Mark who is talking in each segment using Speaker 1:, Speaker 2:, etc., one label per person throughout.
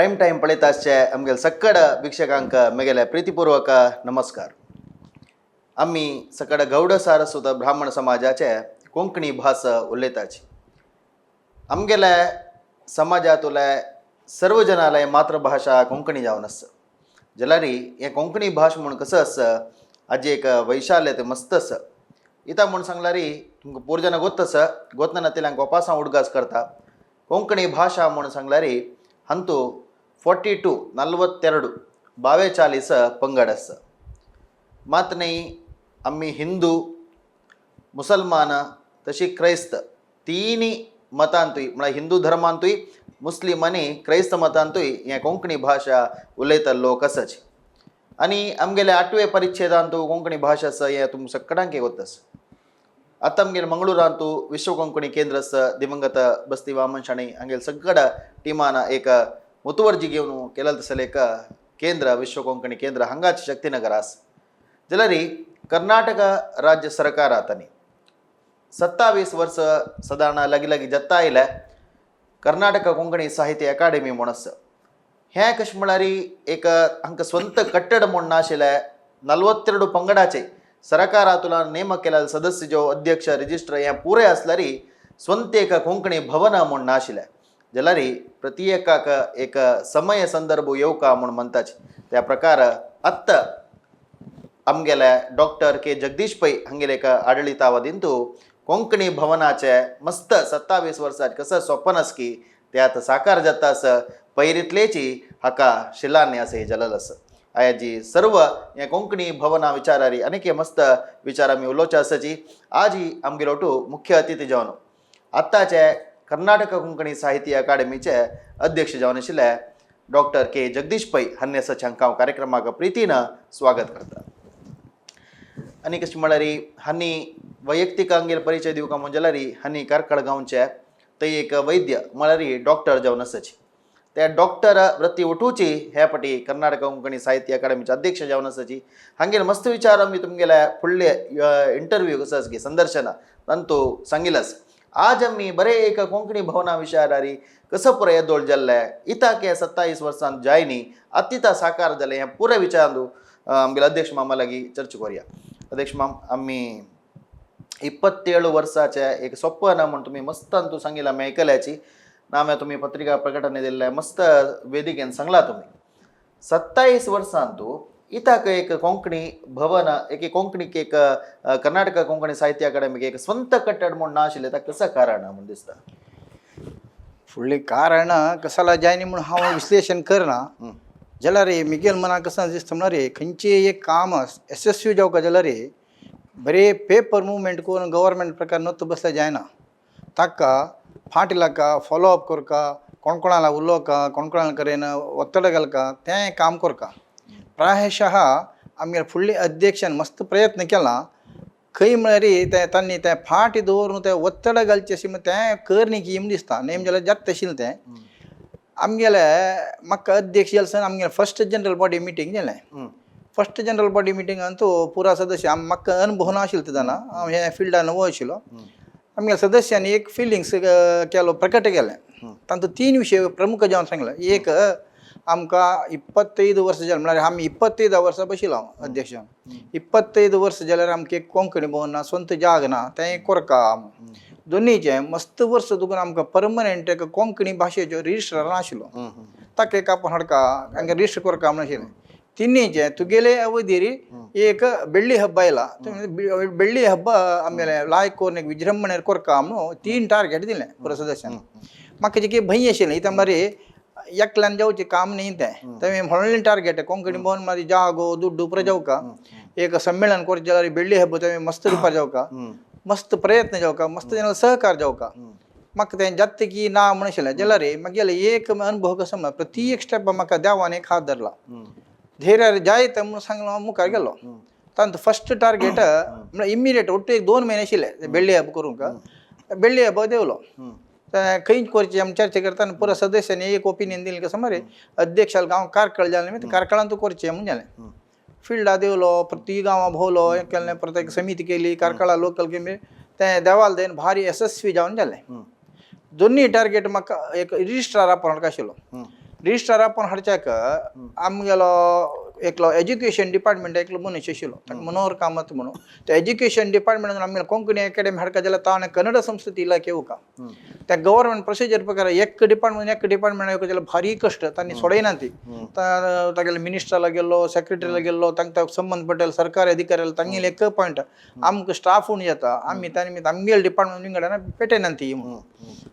Speaker 1: Prime time ಪಳಿತಾಶ್ಚೆ ಆಮಗೆಲ್ ಸಕ್ಕಡ ಭಿಕ್ಷಕಾಂಕ ಮೆಗೆಲೆ ಪ್ರೀತಿಪೂರ್ವಕ ನಮಸ್ಕಾರ. आम्ही सकड गौड सारस्वत ब्राह्मण समाजाचे कोंकणी भास उलयताची. आमगेले समाजातले सर्व जनालय मातृभाषा कोंकणी जावन आसा. जाल्यार हे कोंकणी भास म्हूण कसं आसा हाजी एक वैशाल्य ते मस्त आसा. इता म्हूण सांगल्यार तुमकां पोर जाणां गोत आसा, गोतना तेल्यांक ओपासां उडगास करता. कोंकणी भाषा म्हूण सांगल्यार हंतू 42 पंगड आसा. मात न्ही आम्ही हिंदू, मुसलमान तशी क्राइस्त तिनी मतांतूय म्हळ्यार हिंदू धर्मांतूय मुस्लीम आनी क्राइस्त मतांतूय हे कोंकणी भाषा उलयता लोक आसाच. आनी आमगेले 8वे परिच्छेदांतू कोंकणी भाषा आसा हें तुमकां सगळ्यांक वता आसा. आतां आमगेले मंगळुरांतू विश्व कोंकणी केंद्र आसा. दिवंगत बस्ती वामन शाणी हांगेले सगळ्या टिमान एक मुतुवर्जी घेवन केलें तसलें एक केंद्र विश्व कोंकणी केंद्र हांगाच शक्तीनगर आसा. जाल्यार कर्नाटक राज्य सरकारांनी 27 वर्स सादारण लागीं जत्ता आयल्या कर्नाटक कोंकणी साहित्य अकादेमी म्हूण आसा. हें कशें म्हळ्यार एक हांकां स्ವಂತ कट्टड म्हूण नाशिल्ले 42 पंगडाचे सरकारांतल्यान नेमक केलेले सदस्य जो अध्यक्ष रजिस्ट्र हें पुरे आसल्यार स्ವಂತ एक कोंकणी भवन म्हूण नाशिल्लें. जाल्यार प्रत्येकाक एक समय संदर्भ येवका म्हूण म्हणटाचे. त्या प्रकार आत्तां आमगेले डॉक्टर के जगदीश पै हांगेले एक आडळितावधींतू कोंकणी भवनाचे मस्त 27 वर्सांचे कसं स्वप्न आसा की ते आतां साकार जाता आसा. पैरीतलेची हाका शिलान्यास हे जालेलो आसा. आयाजी सर्व हे कोंकणी भवना विचारारी अनेक मस्त विचार आमी उलोवचे आसाची. आज ही आमगेलो मुख्य अतिथी जावन आत्ताचे कर्नाटक कोंकणी साहित्य अकादेमीचे अध्यक्ष जावन आशिल्ले डॉक्टर के जगदीश पै हांणी आसाचे हांकां हांव कार्यक्रमाक प्रितीन स्वागत करता. आनी कशें म्हळ्यार हांणी वैयक्तीक हांगेर परिचय दिवका म्हणून जाल्यार हांणी कारकळ गांवचे थंय एक वैद्य म्हळ्यार डॉक्टर जावन आसाची. त्या डॉक्टर वृत्ती उठूची हे फाटी कर्नाटक कोंकणी साहित्य अकादेमीचे अध्यक्ष जावन आसाची. हांगेर मस्त विचार आमी तुमगेले फुडले इंटरव्यू कसो आसा की संदर्शन तांतू सांगिल्लो आसा. आज आमी बरे एक कोंकणी भवना विचारारी कसो पुरो येदोळ जाल्ले इताक हे 27 वर्सांत जायनी अतिता साकार जाले हें पुरे विचारू आमगेले अध्यक्ष मामा लागीं चर्चा करुया. अध्यक्ष माम आमी 27 वर्साचे एक स्वप्न म्हूण तुमी मस्त तूं सांगिल्लें आमी आयकल्याची नाम्या तुमी पत्रिका प्रकटणे दिल्लें मस्त वेदिकेन सांगला तुमी. 27 वर्सांतू इताक एक कोंकणी भवन एक कोंकणीक एक कर्नाटक कोंकणी साहित्य अकादेमीक एक स्ವಂತ कट्टड म्हूण नाशिल्लें ताका कसं कारण म्हूण दिसता?
Speaker 2: फुडलीं कारण कसाला जायनी म्हूण हांव विश्लेशण करना. जाल्यार मिगेल मनाक कसं दिसता म्हळ्यार खंयचें एक काम यशस्वी जावपाक जाल्यार बरे पेपर मुवमेंट करून गव्हर्मेंट प्रकार नोत बसल्यार जायना. ताका फाटी लाका फॉलोअप करका कोणकोणाला उलोवका कोणकोणाला करेन ಒತ್ತಡ घालका तें काम करका. प्रायशः आमगे फुडले अध्यक्षान मस्त प्रयत्न केला. खंय म्हळ्यार तें तांणी तें फाटी दवरून तें ಒತ್ತಡ घालचें अशें तें करनीक म्हूण दिसता. नेम जाल्यार जाता तशिल्लें तें. आमगेले म्हाका अध्यक्ष जाल्यार आमगेले फर्स्ट जनरल बॉडी मिटींग जालें. फर्स्ट जनरल बॉडी मिटिंगांतू पुरा सदस्य म्हाका अनुभव नाशिल्लो तेन्ना हांव हे फिल्डान नवो आशिल्लो. आमगेल्या सदस्यांनी एक फिलिंग्स केलो प्रकट केलें. तातूंत 3 विशय प्रमुख जावन सांगले. एक आमकां 25 वर्स जालें म्हळ्यार आमी 25 वर्सां बशिल्लो हांव अध्यक्षान. 25 वर्स जाल्यार आमकां एक कोंकणी भवन ना स्ವಂತ जाग ना तें करका. दोनीचें मस्त वर्स तुका आमकां परमनंट एक कोंकणी भाशेचो रिजिस्ट्रार नाशिल्लो. ताका एक आपण हाडका हांगा रिजिस्टर करका म्हण आशिल्लें. तिनीचें तुगेले अवधीर एक ಬೆಳ್ಳಿ ಹಬ್ಬ आयला. ಬೆಳ್ಳಿ ಹಬ್ಬ आमगेलें लायक करून एक विजृंभणेर करका म्हणून 3 टार्गेट दिलें पुरो सदस्यान. म्हाका जी भंय आशिल्लें इता मरे एकल्यान जावचें काम न्ही तें. तें व्हडलें टार्गेट कोंकणी भवन मारी जागो दुड्डू पुरो जावका. एक संमेलन करचें जाल्यार ಬೆಳ್ಳಿ हब्ब तें मस्त रुपार जावका. मस्त प्रयत्न जावका मस्त जनाला सहकार जावका. म्हाका तें जाता की ना म्हण आशिल्लें. जाल्यार म्हगेलो एक अनुभव कसो म्हळ्यार प्रत्येक स्टेप म्हाका देवान एक हात धरला. धैर्य जायत म्हणून सांगलो हांव मुखार गेलो. तातूंत फस्ट टार्गेट म्हळ्यार इमिडिएट ಒಟ್ಟು 2 महिने आशिल्ले ಬೆಳ್ಳಿ हब्ब करूंक. ಬೆಳ್ಳಿ हब्ब देवलो. खंय करचें आमी चर्चा करतना पुरो सदस्यांनी एक ओपिनियन दिलें कसो मरे अध्यक्षाल गांव कारकळ जालें कारकळांत तूं करचें म्हूण जालें. फिल्डा देवलो प्रत्येक गांवां भोंवलो हें केलें परत एक समिती केली कारकळा लोकल केली तें देवाल देन भारी यशस्वी जावन जालें. दोनी टार्गेट म्हाका एक रिजिस्ट्रार आपण आशिल्लो. रिजिस्ट्रार आपण हाडच्याक आमगेलो एकलो एज्युकेशन डिपार्टमेंट एकलो मनीस आशिल्लो ताका मनोहर कामत म्हणून त्या एज्युकेशन डिपार्टमेंटान आमगेलो कोंकणी अकॅडमी हाडका जाल्यार ताणें कन्नड संस्कृती इलाखे येवका त्या गव्हर्मेंट प्रोसिजर प्रकार एक डिपार्टमेंट येवका जाल्यार भारी कष्ट तांणी सोडयना ती तागेले मिनिस्टराला गेल्लो सेक्रेटरीला गेल्लो तांकां संबंध पडलेले सरकारी अधिकाऱ्याला तांगेले एक पॉयंट आमकां स्टाफ उणी येता आमी तांणी निमित्त आमगेले डिपार्टमेंट विंगडान पेटयना ती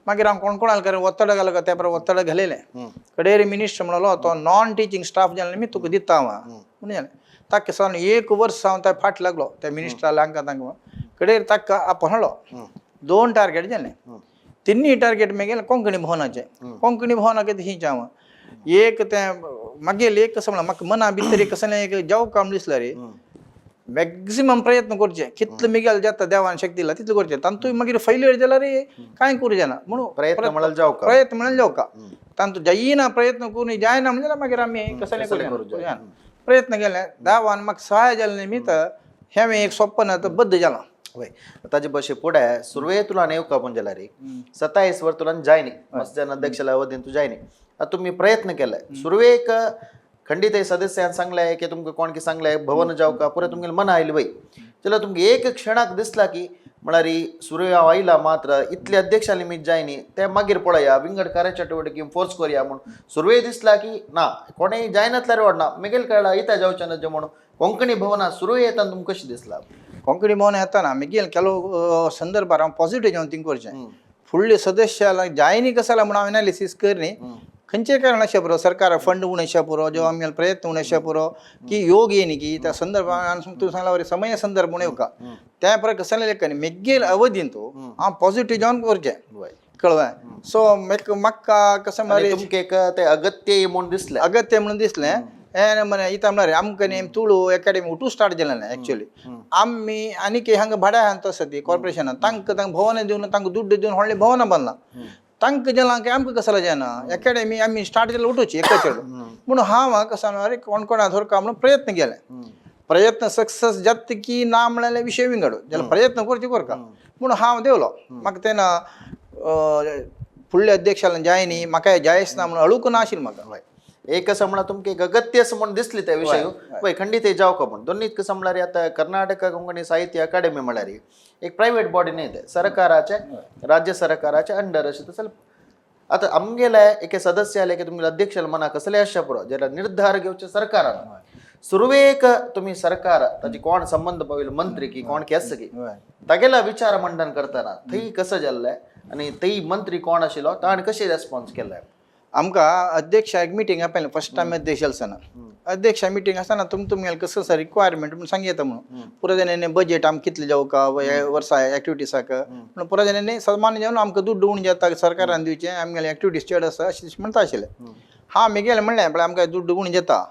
Speaker 2: मागीर हांव कोण कोणाल करे ಒತ್ತಡ घालो त्या बरोबर ಒತ್ತಡ घालेले कडेरी मिनिस्टर म्हणलो तो नॉन टीचिंग स्टाफ जाल्यार मी तुका दिता म्हणून ताका सावन 1 वर्स हांव त्या फाट लागलो त्या मिनिस्टराला हांकां तांकां कडेर ताका आपण हाडलो 2 टार्गेट जाले 3 टार्गेट मेगेले कोंकणी भवनाचे कोंकणी भवना कितें हिंच हांव एक ते मागेले एक कसं म्हणला म्हाका मना भितर एक कसं एक जाव काम दिसला रे मॅक्झिमम प्रयत्न करचे कितले मिगेल जाता देवान शक्ती दिला तितले करचे तांतूय मागीर फेल्युअर जाल्यार रे कांय करूं जायना म्हणून
Speaker 1: प्रयत्न म्हणाल जाऊ का
Speaker 2: प्रयत्न म्हणाल जावका तांतू जायना प्रयत्न करून जायना म्हणजे मागीर आमी कसले करूं प्रयत्न केले देवान म्हाका सहाय जाले निमित्त हें एक स्वप्न आतां बद्द जालां
Speaker 1: वय ताजे बशे फुडें सुरवे तुला येवका पण जाल्यार 27 वर तुला जायनी मस्जन अध्यक्षाला अवधीन तू जायनी आता तुम्ही प्रयत्न केलाय सुरवेक खंडित सदस्यान सांगलाय की तुमकां कोण की सांगलाय भवन जावका पुरे तुमगेले मन आयले वय जाल्यार तुमकां एक क्षणाक दिसला की म्हळ्यार सुरवे हांव आयला मात्र इतले अध्यक्षाली मी जायनी ते मागीर पळया विंगड कार्यचटवटिके फोर्स करूया म्हणून सुरवे दिसला की ना कोणेय जायनातल्यार वाडना मेगेल कळला इता जावचें ना म्हणून कोंकणी भवना सुरवे येताना तुमकां कशें दिसला
Speaker 2: कोंकणी भवन येताना मेगेल ಕೆಲವು संदर्भार हांव पॉझिटिव्ह जावन थिंक करचें फुडले सदस्याला जायनी कसाला म्हणून हांव एनालिसीस करनी खंयचे कारण अशें पुरो सरकार फंड उणेशा पुरो जो आमगेलो प्रयत्न उणेशा पुरो की योग येनी की त्या संदर्भान तूं सांगला वरी समय संदर्भ म्हणून येवका त्या प्रकार कसले लेखनी मेगेल अवधीन तूं हांव पॉझिटिव्ह जावन करचें कळ्ळें सो म्हाका कसं म्हळ्यार
Speaker 1: तुमकां एक ते अगत्य म्हणून दिसलें
Speaker 2: अगत्य म्हणून दिसलें हे म्हणे इथं म्हळ्यार आमकां न्ही तुळू अकॅडमी उठू स्टार्ट जालें ना एक्चुअली आमी आनीक हांगा भाड्या आहात तसं ती कॉर्पोरेशनान तांकां भवनां दिवन तांकां दुड्ड दिवन व्हडलीं भवनां बांदलां तांकां जेलां की आमकां कसाला जायना अकॅडमी आमी स्टार्ट जाल्यार उठोवची एकाच म्हणून हांव कसो अरे कोण कोणा धरका म्हणून प्रयत्न केले प्रयत्न सक्सेस जाता की ना म्हळ्यार विशय विंगड जाल्यार प्रयत्न करचे करका म्हणून हांव देवलो म्हाका तेन्ना फुडल्या अध्यक्षाला जायनी म्हाका जायच ना म्हणून अळूक नाशिल्लें म्हाका
Speaker 1: एक कसं म्हणा तुमकां एक अगत्य असं म्हणून दिसली त्या विशय वय खंडित जाव का पण दोन्ही कसं म्हणल्यार आता कर्नाटक कोंकणी साहित्य अकादेमी म्हळ्यार एक प्रायव्हेट बॉडी नाही ते सरकाराच्या राज्य सरकाराच्या अंडर अशें तसं आता आमगेले एक सदस्य आले की तुमगे अध्यक्षाला मना कसले आसचे पुरो जाल्यार निर्धार घेवचे सरकारान सुरवेक तुम्ही सरकार ताची कोण संबंध पाविल्लो मंत्री की कोण की आसा की तागेला विचार मंडन करतना थंय कसं जाल्लें आनी थंय मंत्री कोण आशिल्लो ताणें कशें रेस्पॉन्स केल्लें
Speaker 2: आमकां अध्यक्ष एक मिटींग आपयलें फर्स्ट टायम अध्यक्ष आसतना अध्यक्ष मिटींग आसतना तुमगेलें कसं सर रिक्वायरमेंट म्हणून सांगितलं म्हणून पुरो जाणांनी बजेट आमकां कितलें जावका वर्सा एक्टिविटीसाक म्हणून पुरो जाणांनी सन्मान जावन आमकां दुड्ड उणी जाता सरकारान दिवचें आमगेलें एक्टिविटीज चड आसा अशें म्हणटा आशिल्लें हांव मेगेलें म्हणलें पण आमकां दुड्ड उणी जाता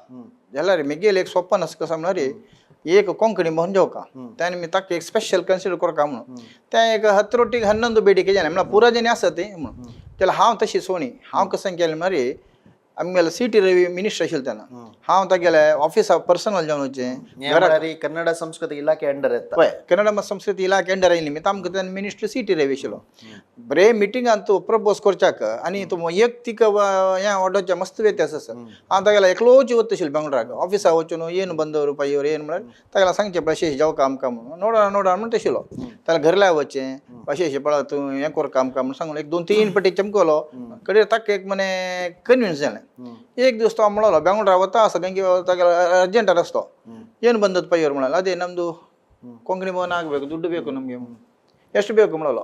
Speaker 2: जाल्यार मेगेलें एक स्वप्न आसा कसो म्हणल्यार एक कोंकणी भवन जावका त्या निमित्त ताका एक स्पेशल कन्सिडर करता म्हणून तें एक 10 रोटीक 11 बेडीके जालें म्हळ्यार पुरो जाणी आसा तें म्हणून जाल्यार हांव तशी सोणी हांव कशें केलें म्हळ्यार आमगेलो सी.टी. रवी मिनिस्टर आशिल्लो तेन्ना हांव तागेले ऑफिसा पर्सनल जावन वचें
Speaker 1: कन्नड संस्कृती इलाके अंडर येता
Speaker 2: पळय कन्नड संस्कृती इलाके अंडर आयिल्ली निमित्त आमकां तेन्ना मिनिस्टर सी.टी. रवी आशिल्लो बरे मिटिंगान तूं प्रपोज करच्याक आनी तूं वैयक्तीक हें ऑर्डरचें मस्त व्यत्यास आसा हांव तागेला एकलोच वता आशिल्लो बेंगलोराक ऑफिसा वचून येन बंद रुपये येन म्हळ्यार तागेला सांगचें अशें जावका आमकां म्हणून नोडा म्हणून तशिल्लो ताल्या घरल्या वचें अशें पळय तूं हें करका आमकां म्हणून सांगून 1-2-3 फावटी चमकलो कडेर ताका एक मने कन्विन्स जालें एक दिवस तो म्हणलो बेंगलोरा वता सगळ्यांक तागेलो अर्जंटार आसतो ಏನು ಬಂದದ್ದು ಪೈಯವ್ರು ಮಾಡಲ್ಲ ಅದೇ ನಮ್ಮದು ಕೊಂಕಣಿ ಭವನ ಆಗಬೇಕು ದುಡ್ಡು ಬೇಕು ನಮಗೆ ಎಷ್ಟು ಬೇಕು ಮಾಡಲ್ಲ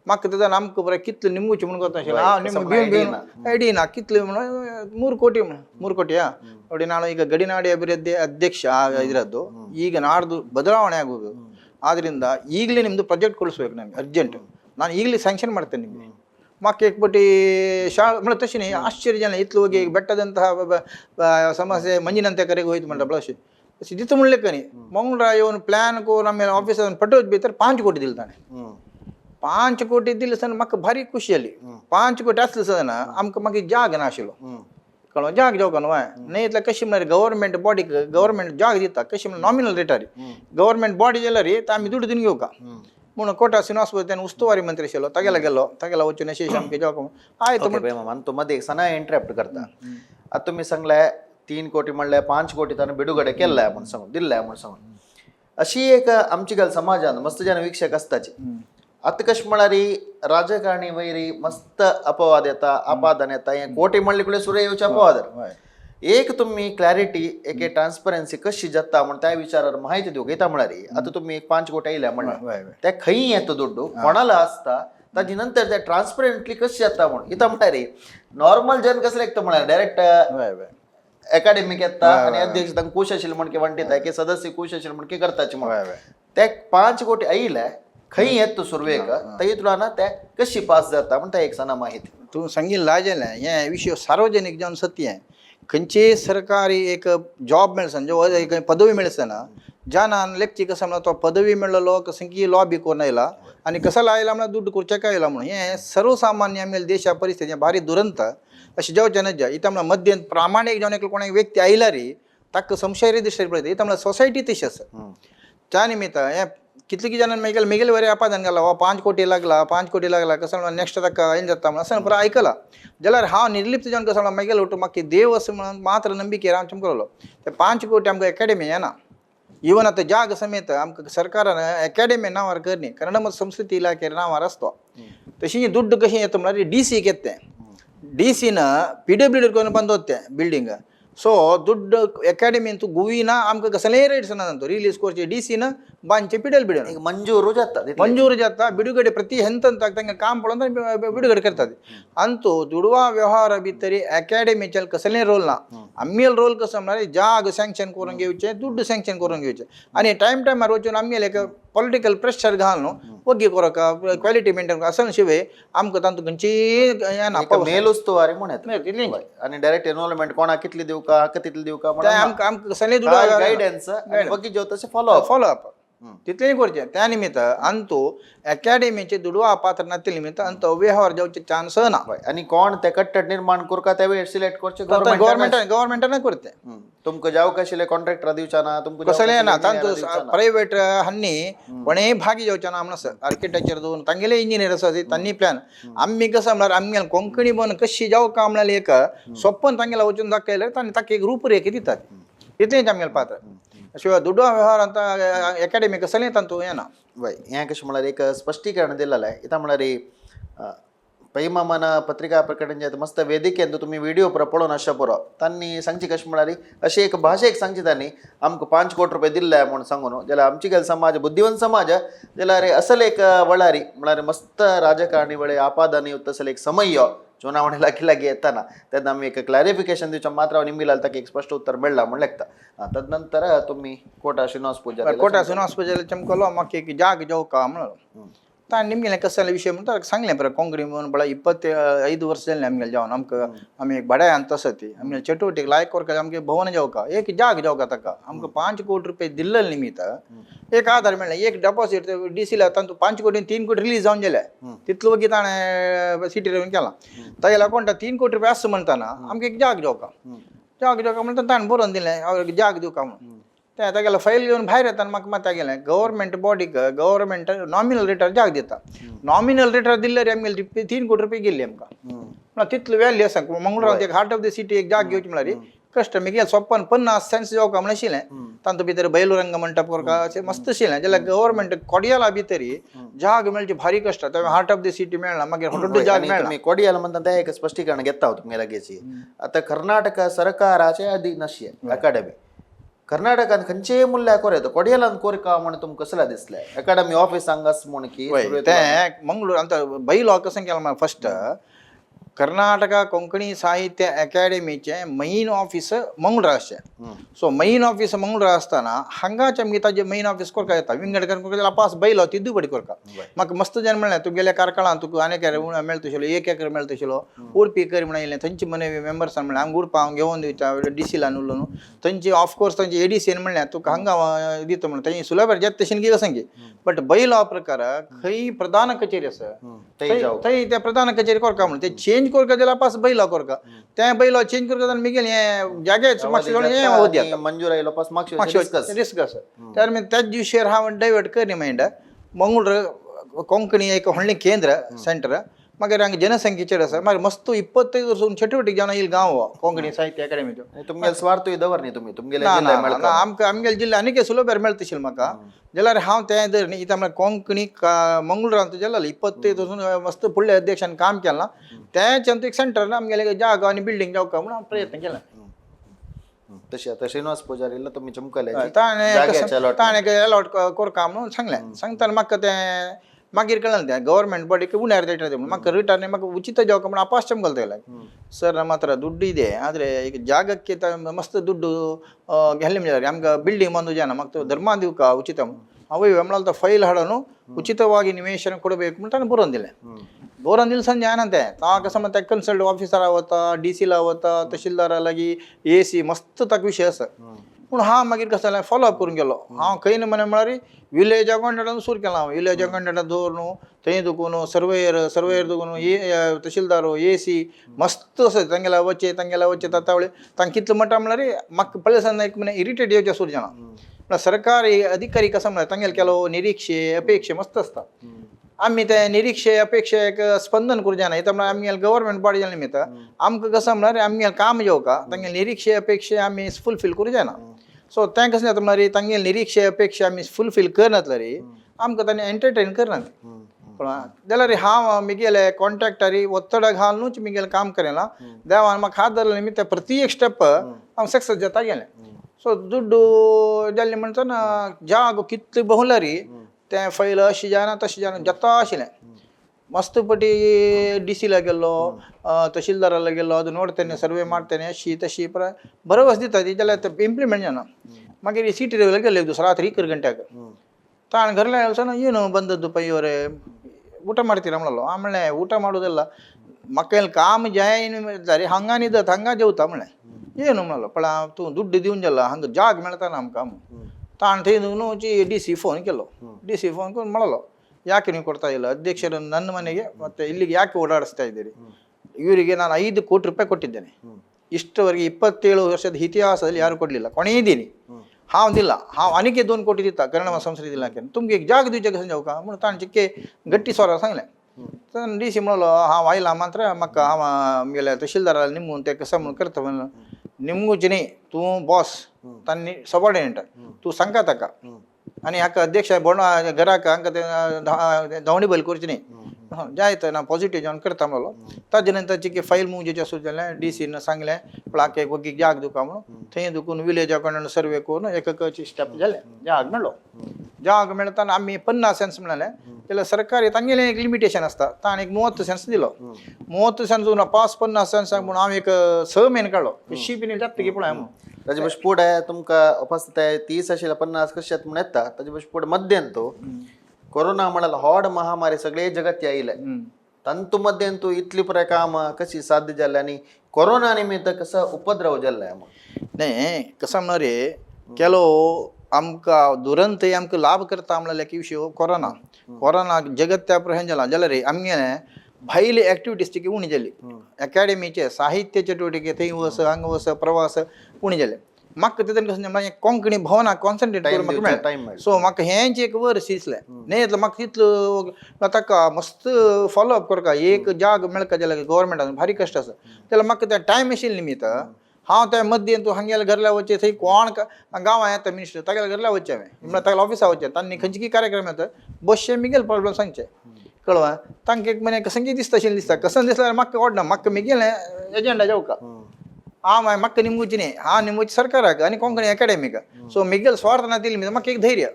Speaker 2: ಮಕ್ಕದ ನಮ್ಗೆ ಬರ ಕಿತ್ಲು ನಿಮ್ಗುಚ್ಚು ಮುನ್ಗೋತ ನಿಮ್ಗೆ ಐಡಿನಾ ಕಿತ್ಲು 3 ಕೋಟಿ 3 ಕೋಟಿಯಾ ನೋಡಿ ನಾನು ಈಗ ಗಡಿನಾಡಿ ಅಭಿವೃದ್ಧಿ ಅಧ್ಯಕ್ಷ ಇದ್ರದ್ದು ಈಗ ನಾಡ್ದು ಬದಲಾವಣೆ ಆಗೋದು ಆದ್ದರಿಂದ ಈಗಲೇ ನಿಮ್ಮದು ಪ್ರಾಜೆಕ್ಟ್ ಕಳಿಸ್ಬೇಕು ನನಗೆ ಅರ್ಜೆಂಟ್ ನಾನು ಈಗಲೇ ಸ್ಯಾಂಕ್ಷನ್ ಮಾಡ್ತೇನೆ ನಿಮಗೆ मागच्या एक पटी शाळा म्हणल्यार तशी न्ही आश्चर्य जालें इतलो वगे बेट्टाದಂತಹ समस्ये मंजिनांते करेक वयता म्हणटा पळय अशें दिता म्हणलें कनी मंगळारा येवन प्लॅन करून आमी ऑफिसान पटोवच भितर 5 कोटी दिले ताणें 5 कोटी दिले आसतना म्हाका भारी खुशी जाली 5 कोटी आसले आसतना आमकां मागीर जाग नाशिल्लो कळ्ळें जाग जावका न्हय न्ही इतलें कशें म्हळ्यार गव्हर्मेंट बॉडीक गव्हर्मेंट जाग दिता कशें म्हळ्यार नॉमिनल रेटार गव्हर्मेंट बॉडी जाल्यार आमी दुड्ड दिवन घेवका म्हणून कोटा श्रीनिवास त्याने उस्तुवारी मंत्री आशिल्लो तागेला गेलो तागेला वचून अशें आमगे जेवका आयतो
Speaker 1: ओके पळय मामा तो मध्ये एक सना इंटरप्ट करता आता तुम्ही सांगलाय 3 कोटी म्हणल्यार 5 कोटी ताणें बिडुगडे केल्लाय म्हणून सांगून दिल्लाय म्हणून सांगून अशी एक आमची गल समाजान मस्त जन वीक्षक असताची आता कशें म्हळ्यार राजकारणी वैरी मस्त अपवाद येता आपादन येता हे कोटी म्हणले कडे सुरे येवचे अपवाद एक तुम्ही क्लॅरिटी एक ट्रान्सपरन्सी कशी जाता म्हणून त्या विचारार माहिती दिवंक येता म्हळ्यार आता तुम्ही एक 5 कोटी येयल्या म्हणल्यार त्या खंय येता दुड्डू कोणाला असता ताजी नंतर त्या ट्रान्सपरंटली कशी जाता म्हणून येता म्हळ्यार नॉर्मल जन कसं लागतं म्हळ्यार डायरेक्ट अकॅडमिक येता आणि अध्यक्ष तांकां खुश आशिल्ले म्हण की वंटिता की सदस्य खुश आशिल्ले म्हण की करताचे म्हणून त्या 5 कोटी येयल्या खंय येत सुरवेक तरी तुला ना त्या कशी पास जाता म्हणून त्या एक सना माहिती
Speaker 2: तूं सांगिल्लें लाजेलें हे विशय सार्वजनीक जावन सत्य आहे खंयचे सरकारी एक जॉब मेळसन जो एक पदवी मेळसना ज्यानान लेखची कसं म्हणा तो पदवी मेळ्ळलो कसं लॉबी करून आयला आणि कसाला आयला म्हणून दुड्ड खुर्च्या आयला म्हणून हे सर्वसामान्य आमच्या देशा परिस्थिती भारी दुरंत अशें जावचें नज इथं म्हणा मध्य प्रामाणीक जावन एक कोणाक व्यक्ती आयला रे ताका संशय दिसता पळयता इथं म्हणा सोसायटी तशी आसा त्या निमित्त हे कितले जाणांनी मेगेल वरे आपादन घाला 5 कोटी लागला 5 कोटी लागला कसं म्हणून नेक्स्ट ताका यें जाता म्हणून असं परत ऐकला जाल्यार हांव निर्लिप्त जावन कसं म्हणून मेगेल उठून म्हाका देव असं म्हणून मात्र नंबिकेर हांव चमकलो ते 5 कोटी आमकां अकॅडमी येना इवन आता जाग समेत आमकां सरकारान अकॅडमी नांवार करनी कन्नड संस्कृती इलाख्यार नांवार आसतो तशी दुड्ड कशी येता म्हळ्यार डीसी येता डीसीन PWD करून बांदोत तें बिल्डींग सो दुड्ड अकॅडमीन तूं गुवीना आमकां कसलेय रेट्स ना तो रिलीज करचे डीसीन बांदचे PWD
Speaker 1: मंजूर जाता
Speaker 2: मंजूर जाता बिಡುಗಡೆ ಪ್ರತಿ ಹಂತಂತ ತಂಗ ಕಾಮ್ ಪಡೋಂತ ಬಿಡುಗಡೆ करतात अंतु दुडवा व्यवहार भितर अकॅडमीच्या कसले रोल ना आम्ही रोल कसं म्हणणार जाग सँक्शन करून घेवचे दुड्ड सँक्शन करून घेवचे आणि टायमार वचून आम्ही एक पॉलिटिकल प्रेशर घालून वग्गी करका क्वालिटी मेंटेन असं शिवाय आमकां तांतू खंयची
Speaker 1: मेलुस्तुवारी म्हणत आणि डायरेक्ट एनरोलमेंट कोणा कितली दिवका कितली दिवका
Speaker 2: आमकां कसले दुडवा
Speaker 1: गायडन्स वग्गी जो तसे फॉलो अप
Speaker 2: तितलें करचें त्या निमित्त अंतू अकॅडमीचे दुडवा पात्र नाते निमित्त अंत व्यवहार जावचे चान्स ना
Speaker 1: आणि कोण ते कट्टड निर्माण करका त्या वेळ सिलेक्ट करचे
Speaker 2: गव्हर्मेंटान करते
Speaker 1: तुमकां जावक आशिल्ले कॉन्ट्रॅक्टर दिवचा ना तुमकां
Speaker 2: कसले ना तांतू प्रायवेट हांनी कोणेय भागी जावचे ना म्हणून आर्किटेक्चर दोन तांगेले इंजिनियर आसा तांणी प्लॅन आम्ही कसं म्हणल्यार आमगे कोंकणी बन कशी जाव का म्हणल्यार एक सोप्पन तांगेला वचून दाखयले तांणी ताका एक रूपरेखी दितात इतलेंच आमगेलें पात्र शिवाय दुडवा व्यवहार आता अकॅडमी कसलें तांतू येना
Speaker 1: वय हें कशें म्हळ्यार एक स्पश्टीकरण दिलेलें आहे इथं म्हळ्यार पै मामान पत्रिका प्रकटन जे मस्त वेदिकेंत तुम्ही व्हिडिओ पळोवन आसचो पुरो तांणी सांगची कशें म्हळ्यार अशी एक भाशेक सांगची तांणी आमकां 5 कोटी रुपये दिल्ले म्हणून सांगून जाल्यार आमची गेल समाज बुद्धिवंत समाज जाल्यार असल एक वळारी म्हळ्यार मस्त राजकारणी वळे आपादानी तसल एक समय चुनावणी लागीं येताना तेन्ना आमी एक क्लॅरिफिकेशन दिवच्या मात्र निमिलाल ताका एक स्पष्ट उत्तर मेळ्ळा म्हण लागता तदनंतर तुम्ही कोटा श्रीनिवास पूजा
Speaker 2: कोटा श्रीनिवास पूजेला चमकलो म्हाका एक जाग जावका म्हणलो ताण निमगेलें कसले विशय म्हणटा सांगलें बरं कोंकणी म्हणून बळा 25 वर्स जालें आमगेलें जावन आमकां आमी एक भाड्या आनी तसो ती आमगे चटवटीक लायक करता आमगे भवन जावका एक जाग जावका ताका आमकां 5 कोटी रुपये दिल्ले निमित्त एक आधार मेळ्ळें एक डेपॉझिट डीसीला तांतू 5 कोटी 3 कोटी रिलीज जावन गेले तितलो वगी ताणें सिटी रेवन केला ताका लागून 3 कोटी रुपये आसा म्हणटाना आमकां एक जाग जावका म्हणटा ताणें बरोवन दिलें जाग दिवका म्हणून ते तागेलो फायल घेवन भायर येता म्हाका माता गेलें गव्हर्मेंट बॉडीक गव्हर्मेंट नॉमिनल रेटार जाग दिता नॉमिनल रेटार दिल्ले रे आमगेली 3 कोटी रुपये गेल्ली आमकां तितलो व्हॅल्यू आसा मंगळूर एक हार्ट ऑफ द सिटी एक जाग घेवची म्हळ्यार कश्ट गेल 50 सेंस जावका म्हण आशिल्लें तांतू भितर बैलूरंग मंडप करका अशें मस्त आशिल्लें जाल्यार गव्हर्मेंट कोडियाला भितर जाग मेळची भारी कश्ट हार्ट ऑफ द सिटी मेळना मागीर व्हडलो जाग मेळना
Speaker 1: कोडियाला म्हणटा तें एक स्पश्टीकरण घेता हांव तुमगे लागींची आतां कर्नाटक सरकाराचे अधीन अशी अकॅडमी कर्नाटकान खंयचेय मूल्य कोर कोडियालान कोरका म्हण तुमकां कसला दिसलें अकॅडमी ऑफिस सांगास म्हण की
Speaker 2: तें मंगळूर आमचा बैलो कसं केला फर्स्ट कर्नाटक कोंकणी साहित्य अकॅडमीचे मेन ऑफिस मंगळूर आसचें सो मेन ऑफिस मंगळूर आसतना हांगाचे आमगे ताजें मेन ऑफिस कोरका येता विंगडकर कोरका पास बैलो तिदूबडी कोरका म्हाका मस्त जन म्हणलें तूं गेल्या कारकळान तुका आनी एक मेळटशिलो 1 एकर मेळटशिलो उडपी कर म्हणून येयलें थंयची मने मेंबर्सान म्हणलें हांगा उडपा हांव घेवन दिता डीसीला उरलो न्हू थंयची ऑफकोर्स थंयची एडीसीन म्हणलें तुका हांगा दिता म्हणून थंय सुलभ जेत तशें गी सांगे बट बैलो प्रकार खंय प्रधान कचेरी आसा थंय त्या प्रधान कचेरी कोरका म्हणून ते चेंज कोरका जाल्यार पास बैलो कोरका त्या बैलो चेंज कोरका जाल्यार मिगेल हें जाग्याच मातशें
Speaker 1: मंजूर आयलो पास मातशें
Speaker 2: रिस्क आसा त्यार त्याच दिवशी हांव डायवर्ट करनी मायंड मंगळूर कोंकणी एक व्हडलें केंद्र सेंटर मागीर हांगा जनसंख्या चड आसा मागीर मस्त 25 वर्सून चटवटीक जावन येईल गांव हो कोंकणी साहित्य अकादेमीचो
Speaker 1: तुमगेलो स्वार्थूय दवर न्ही तुमी तुमगेले
Speaker 2: ना
Speaker 1: जिल्हे
Speaker 2: ना
Speaker 1: मेळका.
Speaker 2: ना आमकां आमगेले जिल्ले आनीक सुलभ मेळटशिल्लें म्हाका जाल्यार हांव तें धर न्ही इता म्हळ्यार कोंकणी मंगळूरांत जाल्यार 25 वर्सून मस्त फुडल्या अध्यक्षान काम केलां तेंच्यान एक सेंटर आमगेले जागो आनी बिल्डींग जावका म्हणून हांव प्रयत्न केला.
Speaker 1: तशी आता श्रीनिवास पुजारीला तुम्ही चमकले
Speaker 2: ताणें अलॉट करता म्हणून सांगलें सांगतना म्हाका तें मागीर कळलें तें गव्हर्मेंट बॉडीक उण्यार देट म्हणून म्हाका रिटर्न म्हाका ಉಚಿತ ಜಾಗ म्हणून ಆಪಾಸ್ ಚಮಕಲ್ತಾ ಸರ್ ನಮ್ಮ ಹತ್ರ ದುಡ್ಡು ಇದೆ ಆದರೆ ಈಗ ಜಾಗಕ್ಕೆ ಮಸ್ತ್ ದುಡ್ಡು ಗೆಲ್ಲಿ ಮಿಜಾರಿ ಆಮ್ಗೆ ಬಿಲ್ಡಿಂಗ್ ಬಂದು ಜನ ಮತ್ತು ಧರ್ಮ ದಿವಕ ಉಚಿತ ಅವು ಎಮ್ಮಳಲ್ತ ಫೈಲ್ ಹಡನು ಉಚಿತವಾಗಿ ನಿವೇಶನ ಕೊಡಬೇಕು ಅಂತ ತಾನು ಬೋರಂದಿಲ್ಲ ಸಂಜೆ ಏನಂತೆ ತಾಕ ಸಮತ ಕನ್ಸಲ್ಟ್ ಆಫೀಸರ್ आवता डी सी ला आवता तहसीलदारा लागीं AC मस्त ताका विशय आसा पूण हांव मागीर कसो जालें फॉलोअप करून गेलो हांव खंय न्ही म्हणे म्हळ्यार विलेज अकाउंटंटान सुरू केलां हांव विलेज अकाउंटंटान दवरून थंय दुखून सर्वेयर दुखून तहसीलदार AC मस्त आसा तांगेला वच्चे तावळे तांकां कितलो म्हणटा म्हळ्यार म्हाका पळय सावन एक म्हणे इरिटेट येवचें सुरू जालां म्हळ्यार सरकारी अधिकारी कसो म्हळ्यार तांगेले केलो निरीक्षे अपेक्षे मस्त आसता आम्ही ते निरीक्षे अपेक्षेक स्पंदन करू जायना इथं म्हळ्यार आमगेले गव्हर्मेंट बॉडी जाल्या निमित्त आमकां कसं म्हळ्यार आमगेलें काम जेवका तांगेले निरीक्षे अपेक्षे आमी फुलफील करूं जायना सो तें कशें जाता म्हळ्यार तांगेले निरीक्षे अपेक्षे आमी फुलफील करनात जाल्यार आमकां ताणें एंटरटेन करनात जाल्यार हांव म्हगेले कॉन्ट्रॅक्टरी ಒತ್ತಡ घालूनच म्हगेलें काम करेना देवान म्हाका हात धरले निमित्त प्रति एक स्टेप हांव सक्सेस जाता गेलें सो दुड्डू जाल्लें म्हणटना जागो कितले बहुल्यार तें फैल अशी जायना तशी जायना जता आशिल्लें मस्त पटी DC ला गेल्लो तहसीलदाराला गेल्लो ಅದು ನೋಡ್ತೇನೆ ಸರ್ವೆ ಮಾಡ್ತೇನೆ अशी तशी भरवस दिता ती जाल्यार ते ಇಂಪ್ಲಿಮೆಂಟ್ जायना मागीर ಸಿಟಿ ಲೆವೆಲ್ಗೆ गेले ದಿವಸ ರಾತ್ರಿ 2 ಗಂಟೆಗೆ ತಾನು घरला ಹೇಳ್ತಾನೆ ಏನು ಬಂದದ್ದು ಪೈಯವರೇ ಊಟ ಮಾಡ್ತೀರಾ म्हणलो ಆಮೇಲೆ ಊಟ ಮಾಡೋದಿಲ್ಲ ಮಕ್ಕಳ काम जायन जारी हंगानिदत हंगा जेवता म्हणले ಏನು म्हणलो पण तूं दुड्ड दिवन जाला हंग जाग मेळता ना आमकां ताण थंय न्हूची DC ಫೋನ್ केलो DC ಫೋನ್ ಕೊಂಡು ಮಾಡಲ್ಲ ಯಾಕೆ ನೀವು ಕೊಡ್ತಾ ಇಲ್ಲ ಅಧ್ಯಕ್ಷರು ನನ್ನ ಮನೆಗೆ ಮತ್ತೆ ಇಲ್ಲಿಗೆ ಯಾಕೆ ಓಡಾಡಿಸ್ತಾ ಇದ್ದೀರಿ ಇವರಿಗೆ ನಾನು 5 ಕೋಟಿ ರೂಪಾಯಿ ಕೊಟ್ಟಿದ್ದೇನೆ ಇಷ್ಟವರೆಗೆ 27 ವರ್ಷದ ಇತಿಹಾಸದಲ್ಲಿ ಯಾರು ಕೊಡಲಿಲ್ಲ ಕೊನೆಯದೀನಿ हांव दिला हांव आनीक 2 कोटी दिता कन्नड संस्कृती इलाक्यान तुमकां एक जाग दिवचे कशें जावका म्हणून ताणें चिक्के गट्टी स्वरान सांगलें तर DC म्हणलो हांव आयला मात्र म्हाका हांव आमगेल्या तहसीलदाराला निमून तें कसं म्हणून करता म्हणून निमूच न्ही तूं बॉस तांणी सबॉर्डिनेट तूं सांगता ताका आनी हाका अध्यक्ष बोंड घराक हांकां तें धांवणी बल करची न्ही जायत ना पॉझिटिव्ह जावन करता म्हणलो ताजे नंतर चिके फायल मुंजेचें सुरू जालें DCन सांगलें प्लाके वगीक जाग दिवका म्हणून थंय दुखून विलेज अकाउंटंट सर्वे करून एक स्टेप जालें जाग मेळ्ळो जाग मेळटाना आमी 50 सेंट्स म्हणाले जाल्यार सरकारी तांगेलें एक लिमिटेशन आसता ताणें एक 30 सेंट्स दिलो 30 सेंट्स उरना 50 सेंट्साक म्हूण हांव एक 6 म्हयने काडलो शिपीन जातकी पळय म्हणून
Speaker 1: ताजे बस पुढे तुमकां उपस्थित 30 आशिल्ले 50 कशे म्हणून येता ताजे बस पुढे मध्यंतू कोरोना म्हणाल हॉड महामारी सगळे जगत येयले तंतु मध्यंतू इतली पुराय काम कशी साध्य जाले आनी कोरोना निमित्त कसं उपद्रव जाल्ले
Speaker 2: नाही कसं म्हणणार रे केलो आमकां दुरंत आमकां लाभ करता म्हणल्यार की विशय कोरोना जगत त्या प्रमाणे जाला जाल्यार आमगेले भायली एक्टिविटीज ती उणी जाली अकॅडमीचे साहित्य चटुवटीके थंय वस हांगा वस प्रवास उणी जाले म्हाका तितून कशें मागीर कोंकणी भवनाक कॉन्सन्ट्रेट करून म्हाका मेळ्ळें सो म्हाका हेंच एक वर्स दिसलें न्ही म्हाका तितलो ताका मस्त फॉलोअप करता एक जाग मेळका जाल्यार गव्हर्मेंटान भारी कश्ट आसा जाल्यार म्हाका त्या टायम आशिल्ले निमित्त हांव त्या मध्येन तूं हांगेल्या घरला वच्चे थंय कोण गांवां येता मिनिस्टर तागेल्या घरला वच्चें हांवें म्हळ्यार तागेल्या ऑफिसा वच्चें तांणी खंयचे कार्यक्रम येता बसचें मिगेल प्रॉब्लेम सांगचें कळवा तांकां एक म्हणे संगीत दिसता आशिल्लें दिसता कसं दिसल्यार म्हाका आवडना म्हाका मिगेलें एजेंडा जावका हांव म्हाका निमूच न्ही हांव निमूच सरकाराक आनी कोंकणी अकॅडमीक सो मिगेल स्वार्थ ना दिली म्हाका एक धैर्य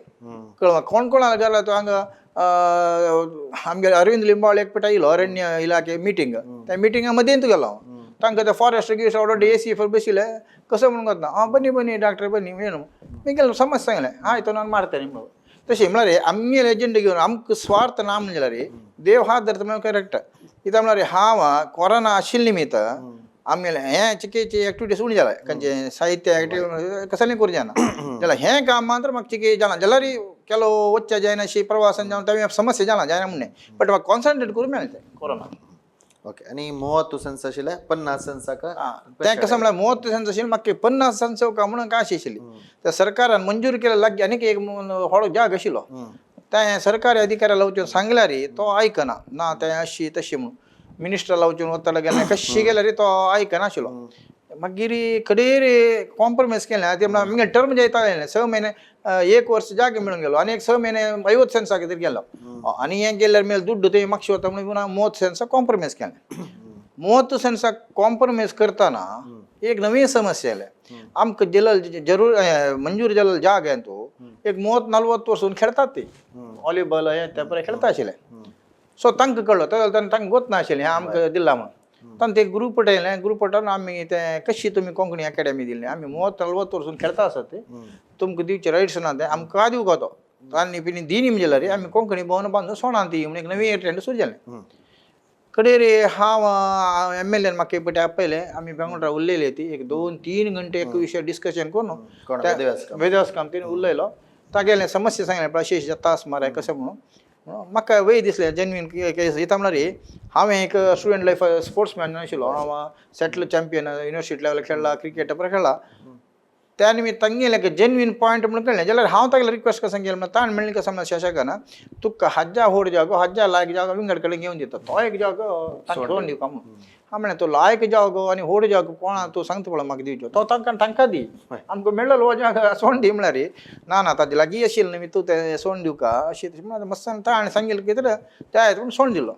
Speaker 2: कळवा कोण कोणाला गेला तो हांगा आमगे अरविंद लिंबावळ एकपट आयलो अरण्य इलाके मिटींग त्या मिटिंगा मध्येंत गेलो हांव तांकां ते forest gist order AC for बशिल्ले कसं म्हणून करता हां बनी डॉक्टर बनी मिगेल समज सांगलें हां तो ನಾನು ಮಾಡ್ತೇನೆ म्हणून तशें म्हळ्यार आमगेले एजेंडा घेवन आमकां स्वार्थ ना म्हणल्यार देव हात धरता म्हणून करेक्ट इता म्हळ्यार हांव कोरोना आशिल्ले निमित्त आमगेले हें चिकेची एक्टिविटीज उणी जाला खंयचे साहित्य एक्टिविटी कसलें करूं जायना जाल्यार हें काम मात्र म्हाका चिके जाना जाल्यार केलो वच्चे जायना अशी प्रवासान जावन तें समस्या जायना म्हणलें बट म्हाका कॉन्सन्ट्रेट करूं मेळ्ळें तें कोरोना
Speaker 1: ओके आणि 30 सेंट्स आशिल्ले 50 सेंट्साक
Speaker 2: तें कसं म्हळ्यार 30 सेंट्स आशिल्ले म्हाका 50 सेंट्स का म्हणून काय आशिल्ली त्या सरकारान मंजूर केल्या लागीं आनीक एक व्हडलो जाग आशिल्लो त्या सरकारी अधिकाऱ्याला वचून सांगला रे तो ऐकना ना त्या अशी तशी म्हणून मिनिस्टरला वचून वताला गेला कशी गेला रे तो ऐकना आशिल्लो मागीर कडेर कॉम्प्रोमाइज केलें ते म्हणल्यार टर्म जैता येयलें 6 म्हयने 1 वर्स जागे मेळून गेलो आनी 6 म्हयने 50 सेन्सा कितें गेलो आनी हें गेल्यार मेळ दुड्ड ते म्हाका वता म्हणून पुन्हा 30 सेन्सा कॉम्प्रोमाइज केलें 30 सेन्सा कॉम्प्रोमाइज करतना एक नवी समस्या आयल्या आमकां जलल जरूर मंजूर जलल जाग आहे तो एक 30-40 वर्सून खेळटात ते व्हॉलीबॉल हे त्या परे खेळटा आशिल्ले सो तांकां कळ्ळो तांकां गोत ना आशिल्लें हें आमकां दिलां म्हणून तांकां ते ग्रुप येयलें ग्रुपान आमी ते कशी तुमी कोंकणी अकॅडमी दिल्ली आमी 30-40 वर्सून खेळटा आसात ते तुमकां दिवचे रायट्स ना ते आमकां दिवं तो तांणी पिनी दिनी म्हणजे जाल्यार आमी कोंकणी भवन बांदून सोणान ती म्हणून एक नवी ट्रेंड सुरू जालें कडेर हांव MLA म्हाका एक फावटी आपयलें आमी बेंगलोरा उरलेली ती एक 2-3 घंटे एक विशय डिस्कशन करून वेदवास काम तिणें उरलेलो तागेलें समस्या सांगलें अशें जाता मरे कशें म्हणून म्हाका वय दिसलें जेन्युइन केस येता म्हणल्यार हांवें एक स्टुडंट लायफ स्पोर्ट्समॅन आशिल्लो हांव सेटल चॅम्पियन युनिवर्सिटी लेवल खेळ्ळा क्रिकेट पर खेळ्ळा त्या निमित्त तांगेलें एक जेन्युइन पॉयंट म्हणून कळ्ळें जाल्यार हांव ताका रिक्वेस्ट कसं केलें म्हणल्यार ताण मेळ्ळें कसं म्हणल्यार शशाकाना तुका हज्जा होड जागो हज्जा लायक जागो विंगड कडेन घेवन दिता तो एक जागो तांकां सोडून दिवं म्हणून हांव म्हणलें तो लायक जागो आनी होड जागो कोणा तूं सांगता पळय म्हाका दिवचो तो तांकां दी आमकां मेळ्ळलो हो जागो सोडून दी म्हळ्यार ना ना ताजे लागीं आशिल्लें न्ही तूं तें सोडून दिवका अशें तशें म्हणून मस्तान ताणें सांगिल्लें की तर त्या म्हणून सोडून दिलो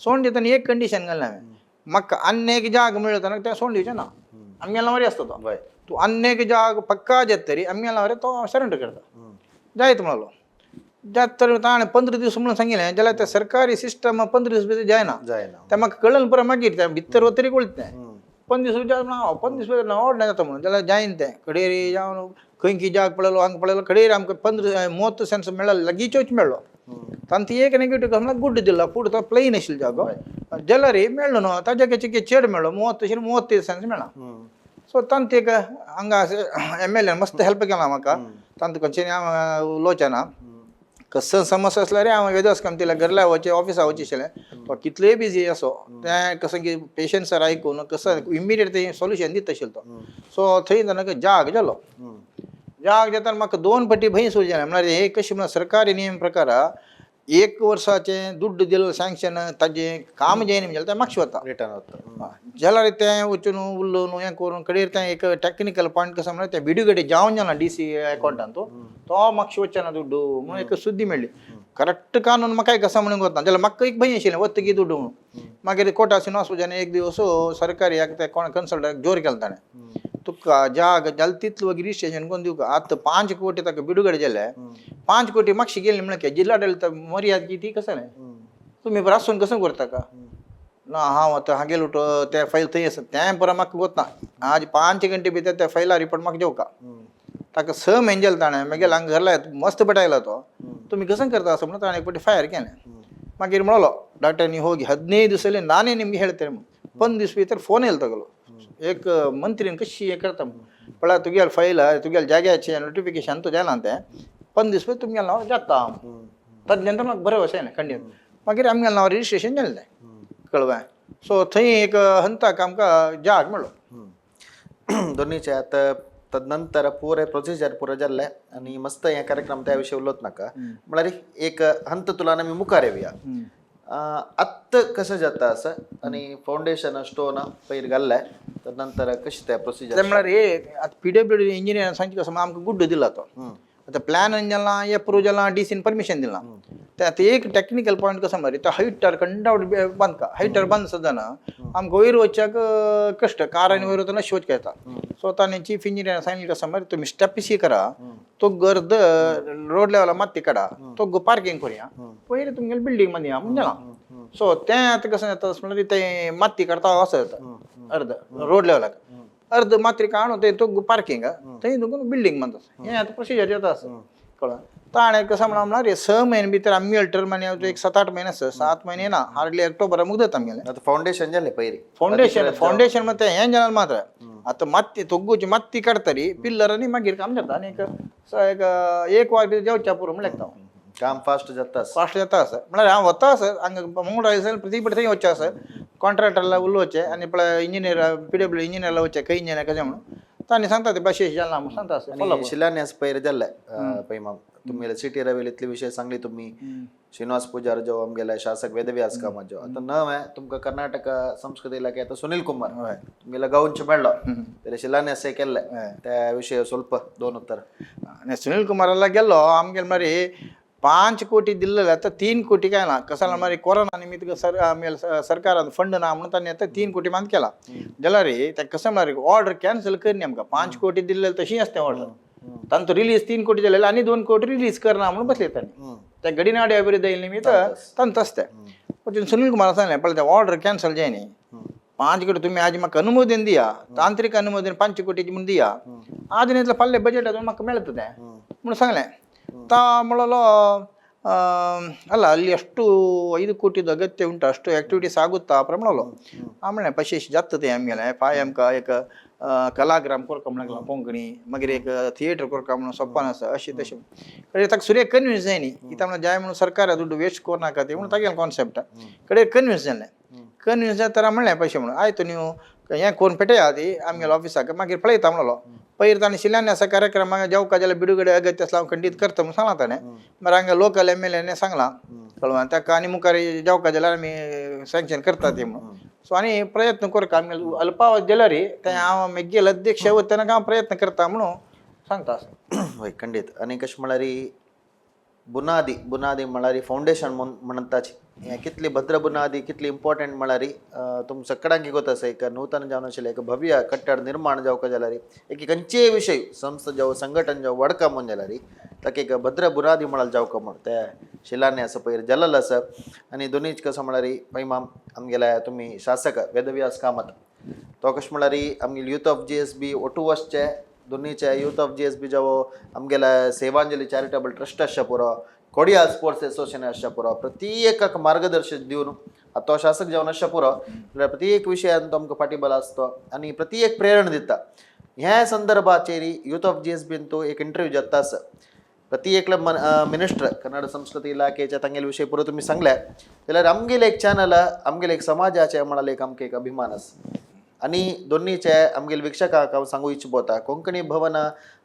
Speaker 2: सोडून दितना एक कंडिशन घालें हांवें म्हाका आनी एक जाग मेळ्ळो तेन्ना तें सोडून दिवचें ना आमगेलो वरी आसता तो तूं आनी एक जाग पक्का जेत तरी आमगेलो वरी तो सरेंडर करता जायत म्हणलो जात तर ताणें 15 दीस म्हणून सांगिल्लें जाल्यार तें सरकारी सिस्टम 15 दीस भितर जायना तें म्हाका कळून परत मागीर तें भितर वतरी कळटा तें 15 दीस विचार हांव 15 दीस भितर ऑर्डर जाता म्हणून जाल्यार जायन तें कडेर जावन खंय जाग पळयलो हांगा पळयलो कडेर आमकां 30 सेन्स मेळ्ळो लगीचोच मेळ्ळो ताणें ती एक नेगेटीव कसो म्हणल्यार गुड्ड दिला फूड तो प्लेन आशिल्लो जागो जाल्यार मेळ्ळो न्हू ताच्या कितें चेड मेळ्ळो 30 सेन्स मेळ्ळा सो तांत एक हांगा MLA मस्त हेल्प केला म्हाका तांत खंयचें हांव उलोवचें कसं समस्या असल्यार हांव वेदवास कामतीला घरला वचचें ऑफिसा वचचें आशिल्लें तो कितलेय बिजी असो तें कसं की पेशंट्सार आयकून कसं इमिडिएट तें सोल्युशन दिता आशिल्लो तो सो थंय जाणां जाग जालो जाग जाताना म्हाका 2 फावटी भंय सुरू जालें म्हळ्यार हे कशें म्हळ्यार सरकारी नियम प्रकार 1 वर्साचें दुड्ड दिलें सँक्शन ताजें काम जायना म्हणजे तें म्हाका वता
Speaker 1: रिटर्न वता
Speaker 2: जाल्यार तें वचून उरलो न्हू हें करून कडेर तें एक टॅक्निकल पॉयंट कसो म्हळ्यार तें व्हिडिओ कडेन जावन जाला DC अकावंटान तो म्हाका वचना दुड्डू म्हणून एक सुद्दी मेळ्ळी करेक्ट कानून म्हाका कसं म्हणून वता जाल्यार म्हाका एक भंय आशिल्लें वतकी दुड्डू म्हणून मागीर कोर्टा श्रीनिवास एक दीस सरकारी ते कोण कन्सल्टंट जोर केलो ताणें तुका जाग जाल्यार तितलो रजिस्ट्रेशन करून दिवं आतां 5 कोटी ताका बिडुगडे जाले 5 कोटी म्हाका गेली म्हणल्यार जिल्ला मर्याद ती कसं न्ही तुमी रासून कसं करता का ना हांव आतां हांगे लुटो ते फायल थंय आसा तें परत म्हाका वता आज 5 घंटे भितर त्या फायला रिपोर्ट म्हाका जेवका ताका 6 म्हयने जाले ताणें मागीर हांगा घरला मस्त पटायला तो तुमी कसं करता असं म्हणून ताणें एक फावटी फायर केलें मागीर म्हणलो डॉक्टरांनी होगी 15 दिवसांनी नाನೇ ನಿಮ್ಗೆ ಹೇಳ್ತೇನೆ 15 दीस भितर फोन येयलो तगलो एक मंत्रीन कशी हें करता पळय तुगेल फायल तुगेल जाग्याचें नोटिफिकेशन तूं जालां तें 15 दीस भितर तुमगेलें नांव जाता ताजे नंतर म्हाका बरें अशें कंटिन्यू मागीर आमगेलें नांव रजिस्ट्रेशन जालें तें कळ्ळें सो थंय एक हंताक आमकां जाग मेळ्ळो
Speaker 1: दोन्हीचे आता तदनंतर पुरे प्रोसिजर पुरं जाल्लें आनी मस्त हें कार्यक्रम त्या विशयी उलोवंक नाका म्हळ्यार एक हंत तुलान आमी मुखार येवया आत्त कसं जाता असं आणि फाउंडेशन स्टोन पयर घाल्लें तदनंतर कशें तें प्रोसिजर
Speaker 2: म्हळ्यार हे आतां PWD इंजिनियर सांगचे कसं आमकां गुड्ड दिला तो आतां प्लॅन जाला एप्रूव जाला DCन परमिशन दिलां तें आतां एक टॅक्निकल पॉयंट कसो म्हळ्यार तो हायटर कंडावट बांदका हायटर बांद सदाना आमकां वयर वचच्याक कश्ट कारांनी वयर वतना शोच घेता सो ताणें चीफ इंजिनियर सांगिल्लें कसो म्हळ्यार तुमी स्टेपशी करा तो गर्द रोड लेवला माती काडा तो पार्किंग करुया पयलीं तुमगेलें बिल्डींग बांदया म्हणून जालां सो तें आतां कसं जाता म्हळ्यार तें माती काडटा असो जाता अर्द रोड लेवलाक अर्द मात्री काडून तें तो पार्किंग थंय तुका बिल्डींग बांदता हें आतां प्रोसिजर जाता आसा कळ्ळें ताणें कसं म्हळ्यार 6 म्हयने भितर आमगेले टर्म आनी एक 7-8 म्हयने आसा 7 म्हयने ना हार्डली ऑक्टोबरा मुदत आमगेलें
Speaker 1: आतां फाउंडेशन जालें पयलीं
Speaker 2: फाउंडेशन मात्र हें जालें मात्र आतां माती तोग्गूची माती काडटरी पिल्लरांनी मागीर काम जाता आनी एक वर भितर जेवच्या पुरो म्हणल्यार
Speaker 1: काम फास्ट जाता
Speaker 2: आसा म्हळ्यार हांव वता सर हांगा मंगळूर आयसर प्रती थंय वचचें आसा कॉन्ट्रॅक्टरला उलोवचें आनी पळय इंजिनियर PWD इंजिनियरला वचचें खंय इंजिनियर कशें म्हणून तांणी सांगता ते भाशेश जालां म्हणून सांगता आसा
Speaker 1: शिलान्यास पयर जाल्ले पैमा तुम्ही सिटी रवेलीतले विषय सांगली तुम्ही श्रीनिवास पुजार जो आमगेला शासक वेदव्यास कामात जो आता नव आहे तुमका कर्नाटक संस्कृती इलाके आता सुनील कुमार तुमगेला गाऊनचे मेळलो त्याला शिलान्यास केल्ले त्या विषय ಸ್ವಲ್ಪ दोन उत्तर
Speaker 2: सुनील कुमारला गेलो आमगे मरी 5 कोटी दिलेलं आता 3 कोटी काय ना कसाला मरी कोरोना निमित्त सरकार फंड ना म्हणून आता 3 कोटी मान केला जला रे त्या कसं मारी ऑर्डर कॅन्सल करणे आमका 5 कोटी दिलेलं तशी असते ऑर्डर तांतो रिलीज 3 कोटी दिलेलं आणि 2 कोटी रिलीज करणार म्हणून बसले त्यांनी त्या गडीनाडी अभिवृद्धी निमित्त तंत असते पण सुनील कुमार सांगले पण त्या ऑर्डर कॅन्सल जायनी 5 कोटी तुम्ही आज मग अनुमोदन दिया तांत्रिक अनुमोदन 5 कोटीची म्हणून दिया आज नाही पल्ले बजेट अजून मग मिळत ते म्हणून सांगले ತಾ ಮೊಳಲು ಅಲ್ಲ ಅಲ್ಲಿ ಅಷ್ಟು 5 ಕೋಟಿದು ಅಗತ್ಯ ಉಂಟು ಅಷ್ಟು ಆಕ್ಟಿವಿಟೀಸ್ ಆಗುತ್ತಾ ಪ್ರಮಾಣಲು ಆಮೇಲೆ ಪಶೇಶ್ ಜಾತ್ತದೆ ಆಮೇಲೆ ಪಾಯಂಕ एक कलाग्राम कोरकमला कोंकणी मागीर एक थिएटर कोरकम सोप्पान आसा अशी तशी कडेन ताका सुर्य कन्विन्स जाय न्ही की तामणे जाय म्हणून सरकार दुड्ड वेस्ट कोरनाका ते म्हणून तागेलो कॉन्सेप्ट कडेन कन्विन्स जालें कन्विन्स जाता म्हणलें पयशे म्हणून आयतो न्यू हें कोण पेटया ती आमगेलो ऑफिसाक मागीर पळयता म्हणलो पयर ताणें शिलान्यास कार्यक्रमाक जेवका जाल्यार बिडुगडे अगत्य आसला हांव खंडीत करता म्हणून सांगला ताणें मागीर हांगा लोकल MLA सांगलां कळवा ताका आनी मुखार जेवका जाल्यार आमी सँक्शन करता ते म्हणून सो आनी प्रयत्न करता आमी अल्पावधी जाल्यार ते हांव मेगेल अध्यक्ष वतना हांव प्रयत्न करता म्हणून सांगता
Speaker 1: होय खंडीत आनी कशें म्हळ्यार बुनादी म्हळ्यार फावंडेशन म्हणटाची हें कितली भद्र बुनादी कितली इम्पॉर्टंट म्हळ्यार तुम सगळ्यांक गोत आसा एक नूतन जावन आशिल्लें एक भव्य कट्टड निर्माण जावका जाल्यार एक खंयचेय विशय संस्था जावं संघटन जावं वडका म्हूण जाल्यार ताका एक भद्र बुनादी म्हळ्यार जावका म्हूण ते शिलान्यास पयर जाल्लो आसा आनी दोनीच कसो म्हळ्यार पैमाम आमगेल्या तुमी शासक वेदव्यास कामत तो कशें म्हळ्यार आमगे यूथ ऑफ GSB ओटुवसचे दोनीचे यूथ ऑफ GSB जावो आमगेल्या सेवांजली चॅरिटेबल ट्रस्ट आसचे पुरो कोडियाल स्पोर्ट्स एसोसिएशन आसचे पुरो प्रत्येकाक मार्गदर्शन दिवन तो शासक जावन आसचे पुरो जाल्यार प्रत्येक विशयान तो आमकां फाटीबल आसता आनी प्रत्येक प्रेरणा दिता ह्या संदर्भाचेर यूथ ऑफ GSBन तो एक इंटरव्यू जाता आसा प्रत्येकले मिनिस्टर कन्नड संस्कृती इलाकेच्या तांगेले विशय पुरो तुमी सांगले जाल्यार आमगेले एक चॅनल आमगेले एक समाजाचे म्हणाले एक आमकां एक अभिमान आसा आनी दोनीचे आमगेले विक्षकाक हांव सांगू इच्छिता कोंकणी भवन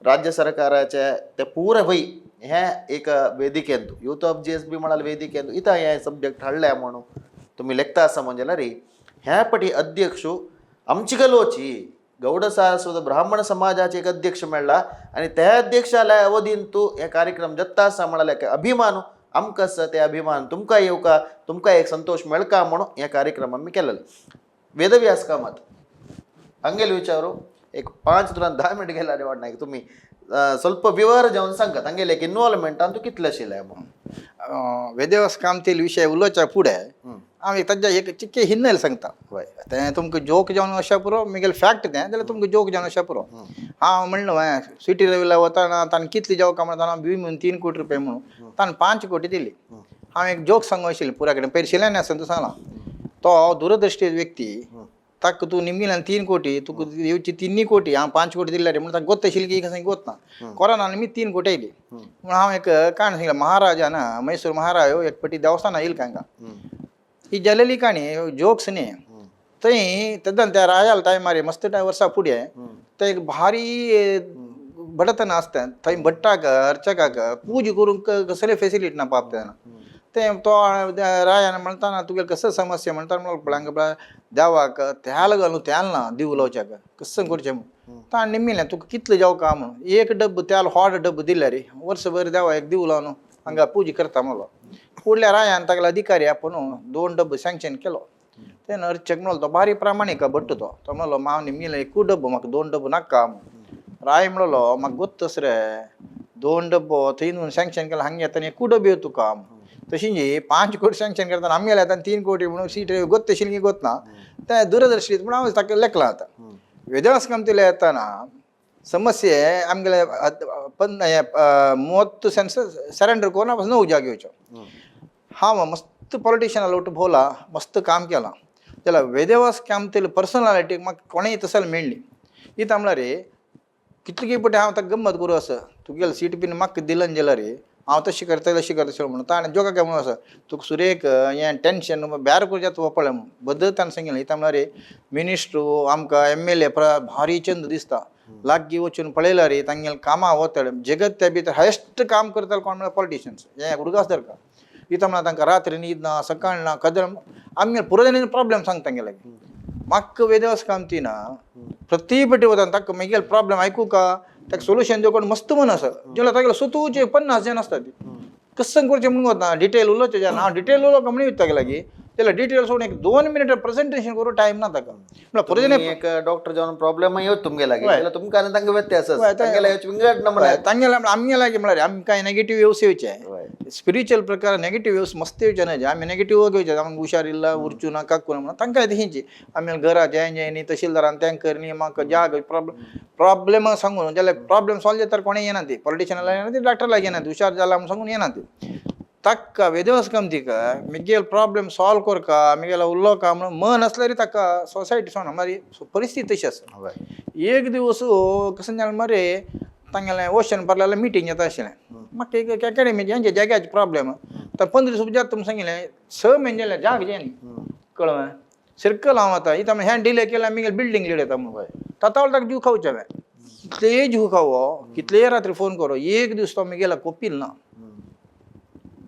Speaker 1: राज्य सरकाराचे ते पुरे वय हें एक वेदिकेंत यूथ ऑफ GSB म्हणाल वेदिकेंत इथं हें सब्जेक्ट हाडल्या म्हणून तुमी लेखता आसा म्हणजे जाल्यार ह्या पटी अध्यक्ष आमची गलोची गौड सारस्वत ब्राह्मण समाजाचे एक अध्यक्ष मेळ्ळा आनी त्या अध्यक्षाल्या अवधीन तूं हे कार्यक्रम जत्ता आसा म्हणाले अभिमान आमकां आसा ते अभिमान तुमकां येवका तुमकां एक संतोष मेळका म्हणून हे कार्यक्रम आमी केलेले वेदव्यास कामत हंगेल विचारू एक 5 तुरान 10 मिनट गेला रे वाटना तुम्ही ಸ್ವಲ್ಪ विवर जावन सांगात हंगेल एक इन्वॉल्वमेंटान तूं कितलें आशिल्लें म्हणून
Speaker 2: वेदव्यास कामतील विषय उलोवच्या फुडें हांव ताच्या एक चिक्के हिन्नल सांगता हय तें तुमकां जोक जावन अशें पुरो म्हगेलें फॅक्ट तें जाल्यार तुमकां जोक जावन अशें पुरो हांव म्हणलो सिटी रविला वताना ताणें कितली जेवका म्हणटा हांव म्हणून 3 कोटी रुपया म्हणून ताणें 5 कोटी दिली हांव एक जोक सांगू आशिल्लें पुरा कडेन पयर शिलान्यास तूं सांगलां तो दूरदृश्टी व्यक्ती ताका तूं निमगेल्यान 3 कोटी तुका येवची 3 कोटी हांव 5 कोटी दिल्यार म्हणून ताका गोत्त आशिल्ली की सांग गोत ना कोरोना निमित्त 3 कोटी आयली म्हणून हांव एक काण सांगलें महाराजा ना मैसूर महाराज एक पटी देवस्थान येईल कांगा ही जालेली काणी जोक्स न्ही थंय तेन्ना त्या रायाल टायमार मस्त वर्सां फुडें ते एक भारी बडतन आसता थंय भट्टाक अर्चकाक पूज करूंक कसले फेसिलिटी ना पावता तेन्ना ते तो रायान म्हणटा तुगे कसं समस्या म्हणटा म्हणून देवाक त्याल घालून त्याल ना दिव लावच्याक कसं करचें म्हणून ताण निमिल्लें तुका कितलें जावका म्हणून एक डब्ब त्याल हॉट डब्ब दिल्या रे वर्सभर देवा एक दिव लावन हांगा पुजा करता म्हणलो फुडल्या रायान तागेलो अधिकारी आपण 2 डब्ब सँक्शन केलो तेन्ना अर्चक म्हणलो तो भारी प्रामाणीक भट्ट तो म्हणलो हांव निमिल्लें एकूच डब्ब म्हाका 2 डब्ब नाका राय म्हणलो म्हाका गोत्तस रे 2 डब्बो थंय सँक्शन केलो हांगा येताना एकूच डब्बो येवं तुका तशी जी 5 कोटी सँक्शन करताना आमगेल्या येताना 3 कोटी म्हणून सीट गोत्त आशिल्ली गोत ना तें दूरदर्शी म्हणून हांव ताका लेखलां आतां वेदव्यास कामतीला येताना समस्ये आमगेले 30 सेन्स सरेंडर कोना पासून 9 जाग येवच्यो हांव मस्त पॉलिटिशियनाला उठ भोवला मस्त काम केलां जाल्यार वेदव्यास कामतील पर्सनालिटी म्हाका कोणेय तसल मेळ्ळी इथं म्हणल्यार रे कितली पटी हांव ताका गंमत करूं आसा तुगेलें सीट बीन म्हाका दिलन जाल्यार रे हांव तशें करता म्हणून ताणें जोका काय म्हणून आसा तुका सुरेख हें टेन्शन ब्यार करूं येता पळय म्हणून बद्दल ताणें सांगिल्लें इथं म्हणल्यार रे मिनिस्टर आमकां MLA भारी चंद दिसता लागी वचून पळयला रे तांगेल कामां वतड जगत भितर हायस्ट काम करता कोण म्हळ्यार पॉलिटिशियन्स हे हुडगास दर का इथं म्हणा तांकां रात्री न्हीद ना सकाळ ना कदर आमगे पुरो प्रॉब्लेम सांगता गेले म्हाका वेदवास काम ती ना प्रती पटी वता ताका मागीर प्रॉब्लेम आयकू का ताका सोल्युशन दिवून मस्त मन आसा जेन्ना तागेले स्वतूचे 50 जण आसता ती कसं करचें म्हणून वता डिटेल उलोवचें जेन्ना हांव डिटेल उलोवंक म्हणून वयता लागीं त्याला डिटेल सोडून एक 2 मिनिट प्रेझेंटेशन करू टाइम ना ताका म्हळ्यार पुरो
Speaker 1: तुम्ही एक डॉक्टर जावन प्रॉब्लेम येवत तुमगे लागी जाल्यार तुमकां आनी तांकां व्यत्यास आसा तांगेला येवची विंगड नंबर
Speaker 2: तांगेला आमगे लागीं म्हळ्यार आमी कांय नेगेटीव व्यूस येवचे स्पिरिच्युअल प्रकार नेगेटीव व्यूस मस्त येवचे न्हय आमी नेगेटीव घेवचे आमकां हुशार इल्ला उरचू ना काकू ना म्हणून तांकां तशींची आमी घरा जें न्ही तहसीलदारान तें कर न्ही म्हाका जाग प्रॉब्लेम सांगून जाल्यार प्रॉब्लेम सॉल्व जाता कोणें येना ती पॉलिटिशियनाला येना ती डॉक्टरला येना ती हुशार जाला म्हणून सांगून येना ती ताका वेदवास काम तिका मिगेल प्रॉब्लेम सॉल्व करका मिगेला उरलो का म्हणून मन असल्यार ताका सोसायटी सोडना मारी परिस्थिती तशी आसा एक दिवस कसं जालें मरे तांगेलें ओशन पार्ल्याला मिटींग येता आशिल्लें म्हाका एक एकाडेमीचे हेंचे जाग्याचे प्रॉब्लेम तर 15 दीस उपजात तुमकां सांगिल्लें 6 म्हयने जाले जाग जे न्ही कळ्ळें सर्कल हांव आतां इथं हें डिले केला मिगेल बिल्डींग लीड येता म्हणून तातावळ ताका जीव खावचें हांवें कितलेय जीव खावो कितलेय रात्री फोन करो एक दीस तो मिगेला कोपील ना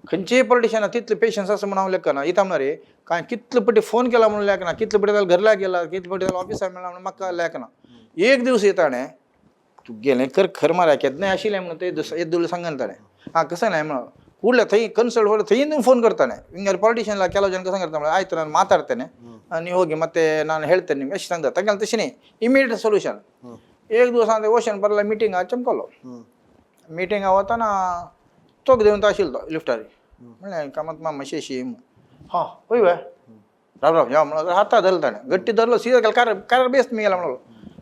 Speaker 2: खंयचेय पॉलिटिशियना तितले पेशन्स आसा म्हणून हांव लेखना इथं म्हणा रे कांय कितले पटी फोन केला म्हणून लेखना कितले पटी जाल्यार घरला गेला कितले पटी जाल्यार ऑफिसार मेळ्ळा म्हणून म्हाका लेखना एक दीस येताणें तूं गेलें कर खर मारा केन्नाय आशिल्लें म्हणून ते येद्दुळे सांगन ताणें हां कसं नाही म्हणून कुडले थंय कन्सल्ट व्हर थंय फोन करताणें ಹಿಂಗಾರು ಪೊಲಿಟಿಷಿಯನ್ಲ ಕೆಲವು ಜನ कसं करता म्हणून ಆಯ್ತು ನಾನು ಮಾತಾಡ್ತೇನೆ ನೀವು ಹೋಗಿ ಮತ್ತೆ ನಾನು ಹೇಳ್ತೇನೆ ನಿಮ್ಗೆ ಎಷ್ಟು सांगता तांगेलें तशें न्ही इमिडिएट सोल्युशन एक दिवस हांव ओशन पार्ला मिटींगा चमकलो मिटींगा वताना तोक देंवता आशिल्लो तो लिफ्टार म्हणलें कामात मातशें अशी हां पळय वे राव राव या म्हणून हाता धरलो ताणें गट्टी धरलो सीदा गेलो कार बेस्ट मी गेला म्हणलो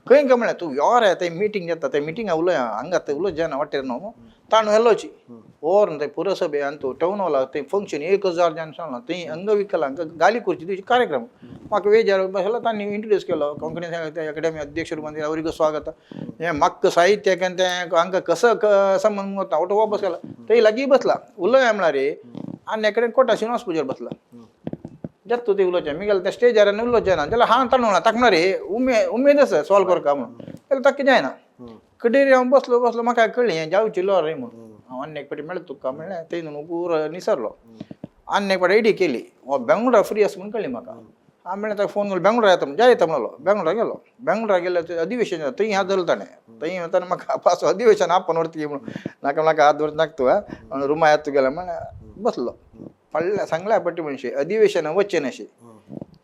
Speaker 2: खंय का म्हणलें तूं योर आहे थंय मिटींग जाता ते मिटींगा उलया हांगा थंय उलोवचें जायना वाटेर न्हू ताणू हेलोची ओर थंय पुरसभे आनी तूं टावन हॉलाक थंय फंक्शन 1000 जाण सांगला थंय अंगविकलांक गाली करची तुजी कार्यक्रम म्हाका वेजार बसलो तांणी इंट्रोड्यूस केलो कोंकणी अकाडेमी अध्यक्ष रूपान ಅವರಿಗೂ स्वागत हें म्हाका साहित्याक आनी तें हांकां कसं संबंध वता ऑटो वापस केला थंय लागीं बसला उलया म्हळ्यार रे आनी कडेन कोटा श्रीनिवास पुजार बसला जाता ते उलोवचें मी गेलो त्या स्टेजार उलोवचें ना जाल्यार हांव ताणूं ताका म्हणा रे उमेद आसा सॉल्व करता म्हणून जाल्यार ताका जायना कडेन हांव बसलो म्हाका कळ्ळें हें जावची लो रे म्हणून हांव आनी एक पाटी मेळ्ळें तुका म्हणलें थंय न्हू पुरो निसरलो आनी एक पाटी आयडी केली बेंगलोरा फ्री आसा म्हणून कळ्ळी म्हाका हांव म्हणलें ताका फोन केलो बेंगलोरा येता म्हणून येता म्हणलो बेंगलोरा गेलो बेंगलोरा गेलो अधिवेशन थंय हात धरलो ताणें थंय वताना म्हाका पास अधिवेशन आपण व्हरता म्हणून नाका हात धरता नाका तूं रुमा येता गेलो म्हणलें बसलो पडल्या सांगल्या पट्टी म्हणशी अधिवेशन वच्चें नाशी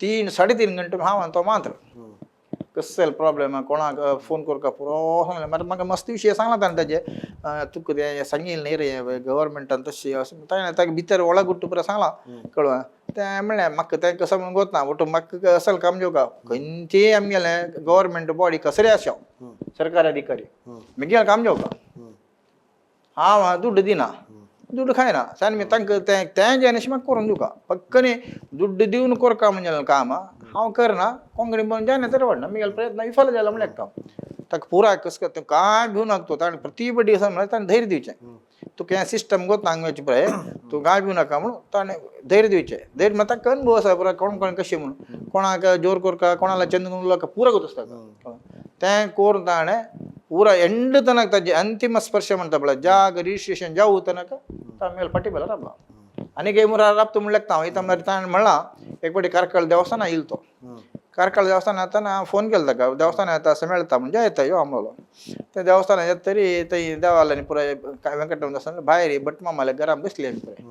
Speaker 2: 3-3.5 घंटे हांव आनी तो मात्र कसले प्रॉब्लेम कोणाक फोन करता पुरो सांगलें मागीर म्हाका मस्त विशय सांगला ताणें ताजे तुका तें सांगिल्लें न्ही रे गव्हर्मेंटान तशें अशें ताणें ताका भितर वळख गुट्ट पुरो सांगलां कळ्ळें तें म्हणलें म्हाका तें कसं म्हणून गोतना बट म्हाका असल काम जेवका खंयचेय आमगेलें गव्हर्मेंट बॉडी कसरे आसा सरकारी अधिकारी म्हगेलें काम जेवका हांव दुड्ड दिना दुड्ड खायना सान मी तांकां तें जें अशें म्हाका करून दिवका पक्कनी दुड्ड दिवन करता म्हणजे काम हांव करना कोंकणी बोलून जायना तर व्हडना म्हगेलो प्रयत्न विफल जाला म्हणलें काम ताका पुराय कसं करता कांय भिवू नाका तो ताणें प्रतिबडी आसा म्हणल्यार ताणें धैर्य दिवचें तुका हें सिस्टम गोत हांगाची पळय तूं गाय भिवू नाका म्हणून ताणें धैर्य दिवचें धैर्य म्हणटा ताका अनुभव आसा पुराय कोण कशें म्हणून कोणाक जोर करता कोणाला चंद उलोवका पुरो करता ताका तें करून ताणें पुरा एंड तनक ताजे अंतिम स्पर्श म्हणटा पळय जाग रिजिस्ट्रेशन जावं तनक तांगेल फाटी बेला राबला आनी एक मुरा राबता म्हण लेखता हांव इथं मागीर ताणें म्हणलां एक फावटी कारकळ देवस्थाना येयलो तो कारकळ देवस्थान येताना फोन केलो ताका देवस्थान येता असं मेळटा म्हणजे येता यो आमलो त्या देवस्थान येता तरी थंय देवालांनी पुराय वेंकटरमण देवस्थान भायर भटमामाल्या घरान बसली आमी पुराय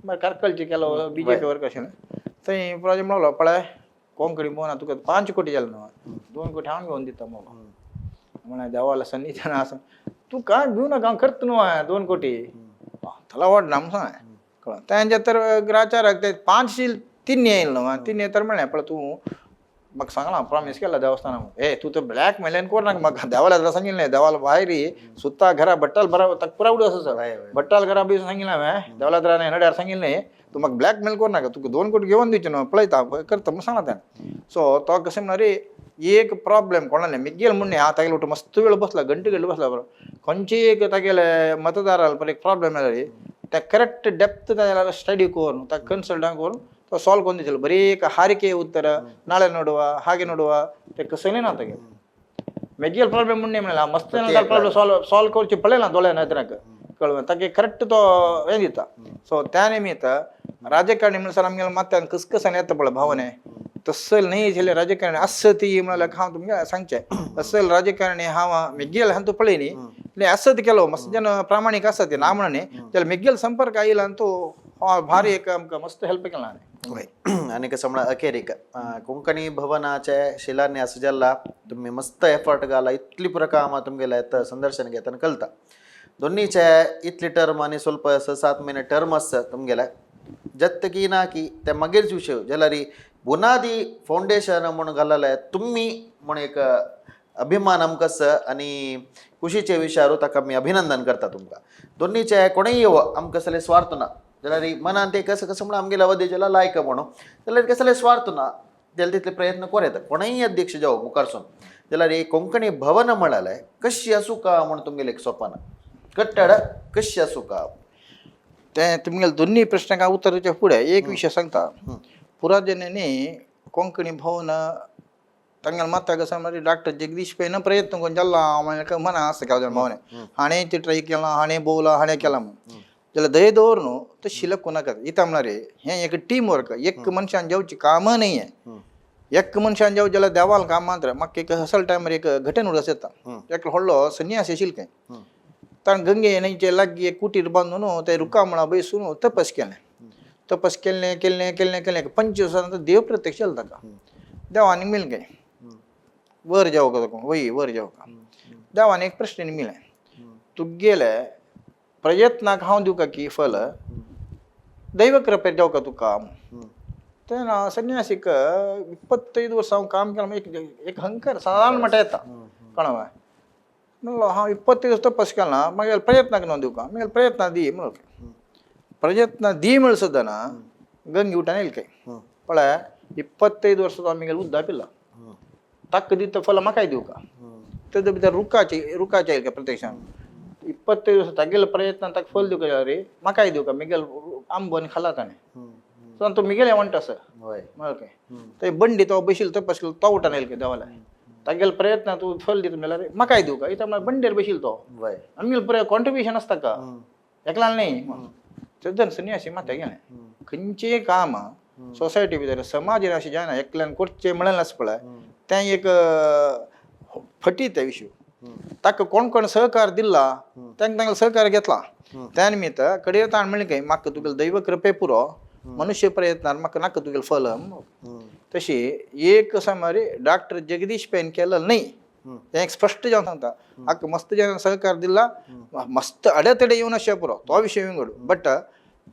Speaker 2: मागीर कारकळची केलो BJP वर्क अशें थंय पुराय म्हणलो पळय कोंकणी बोना तुका 5 कोटी जाले न्हू 2 कोटी हांव घेवन दिता म्हणलो म्हळ्यार देवाला सन्निधान आसा तूं कांय भिवू नाका हांव करता न्हू 2 कोटी थाला व्हडना म्हणून सांग कळ्ळें तेंचे तर ग्राचाराक ते 5 3 येयले न्हू 3 तर म्हणलें पळय तूं म्हाका सांगलां प्रॉमीस केला देवस्थानाक तूं तर ब्लॅक मेल्यान करनाका म्हाका देवाला सांगिल्लें देवाला भायर सुत्ता घरा भट्टाल बरा ताका पुरा उडो आसा भट्टाल घरा बी सांगिल्लें हांवें देवाला तर नड्यार सांगिल्लें तूं म्हाका ब्लॅकमेल करनाका तुका 2 कोटी घेवन दिवचें न्हू पळयता करता म्हणून सांगलां ताणें सो तो कशें म्हणना रे एक प्रॉब्लेम कोणालें मिगेल म्हणून हांव तागेलो मस्त वेळ बसला घंटे बसला बरो खंयची एक तागेले मतदाराल पळय एक प्रॉब्लेम आयला रे ते करेक्ट डेप्थ तागेला स्टडी करून ताका कन्सल्टांट करून तो सॉल्व करून दितलो बरी एक हारिके उत्तर नाळे ನೋಡುವ ಹಾಗೆ ನೋಡುವ ते कसलें ना तागेलें मेगियल प्रॉब्लम मुन्ने म्हणला मस्त प्रॉब्लम सॉल्व करची पळेला दोळ्यान ಅದರಾಗ ಕಳುವ ತಕ್ಕೆ ಕರೆಕ್ಟ್ ತೋ ಏನಿತ್ತ ಸೊ त्या निमित्त राजकारणी म्हणून सर आमगे ಮತ್ತೆ कसकसन येत पळ भावने तसल नाही झाले राजकारणी असं ती मला खाव तुम्ही सांगचे असल राजकारणी हावा मेगियल हंतु पळेनी ले असत केलो मस्त जन प्रामाणिक असत ते नामणे त्याला मेगियल संपर्क आईला अंतु भारी एक आमका मस्त हेल्प केला
Speaker 1: आणि कसं म्हणा अखेरीक कोंकणी भवनाच्या शिलान्यास ज्याला तुम्ही मस्त एफर्ट घाला इतली प्रकामा तुमगेला संदर्शन घेताना कळता दोन्हीच्या इतली टर्म आणि स्वल्प असं 7 महिने टर्म असं तुमगेला जत्त की ना की त्या मागेच विषय ज्याला री बुनादी फाउंडेशन म्हणून घालायला तुम्ही म्हणून एक अभिमान आमकस आणि खुशीचे विचारू ताका मी अभिनंदन करता तुमका दोन्हीच्या कोणीही येव आमकसले स्वार्थ ना ज्याला री मनान ते कसं कसं म्हणून आमगेला वदे ज्याला लायक म्हणून त्याला कसले स्वार्थ ना त्याला तिथले प्रयत्न करेत कोणीही अध्यक्ष जाऊ मुखारसून त्याला रे कोंकणी भवन म्हणालाय कशी असू का म्हणून तुमगेले एक सोपाना कट्टाड कशी असू का
Speaker 2: ते तुम्ही दोन्ही प्रश्नांका उत्तराच्या पुढे एक विषय सांगता पुराजनेने कोंकणी भवन ತಂಗಲ್ ಮಾತಾಗ ಸಮರಿ ಡಾಕ್ಟರ್ ಜಗದೀಶ್ ಪೈನ ಪ್ರಯತ್ನ ಕೊಂಚಲ್ಲ ಮನ ಆಸೆ ಕಾಲ ಭಾವನೆ हाणे ते ट्राय केला हाणे बोला हाणे केला ज्याला दये दौरनो तर शिल्लक कोणाक इथं म्हणणार हे एक टीम वर्क एक मनशान जाऊची कामं नाही आहे एक मनशान जाऊ ज्याला देवाल काम मात्र मग एक हसल टायमर एक घटन उडस येता एक ಹೊಳ್ಳು ಸನ್ಯಾಸಿ ಶಿಲ್ಕೆ ताण गंगे नाही लागी एक कुटीर बांधून ते रुकामळा बैसून तपस केले केले 25 दिवसानंतर देव प्रत्यक्ष आलता का देवाने मिल गए वर जाऊ का वही वर जाऊ का देवाने एक प्रश्न मिलाय तू गेले प्रयत्नाक हांव देऊ का की फल दैव कृपेत जाऊ का तू काम ते ना सन्यासीक 25 वर्ष हांव काम केलं एक हंकार साधारण म्हणता येता कळवा म्हणलो हांव 25 दिवस तपस केला मग प्रयत्नाक न देऊ का मग प्रयत्न दी म्हणलो प्रयत्न दी म्हण सुद्धा ना गंगी उठाने येईल काय पळा 25 वर्षात आम्ही उद्धा पिला तक्क दित फल मकाय देऊ का त्याच्या भितर रुकाचे येईल का प्रत्यक्षात 25 दिवसात गेलं प्रयत्न तक फल देऊ का रे मकाय देऊ का मिगेल आंबन खाला ताने तो मिगेल म्हणत असं मग काय ते बंडी तो बशील तपस केलं तो उठाने येईल का देवाला तागेल प्रयत्न तू फल देतो मला रे मकाय देऊ का इथं मला बंडेर बशील तो आम्ही कॉन्ट्रीब्युशन असता का एकला नाही सज्जन सन्यासी माता गेले खंयचे काम सोसायटी भितर समाज अशी जायना एकल्यान करचे म्हणून नस पळय त्या एक फटी त्या विषय ताका कोण कोण सहकार दिला तांकां सहकार घेतला त्या निमित्त कडे ताण म्हणले काय म्हाका तुगेल दैव कृपे पुरो मनुष्य प्रयत्नार म्हाका नाका तुगेल फल तशी एक समारे डॉक्टर जगदीश पेन केलं नाही ते एक स्पष्ट जाऊन सांगता अख्खा मस्त जण सहकार दिला मस्त अडतडे येऊन अशा पुरो तो विषय वेगळो बट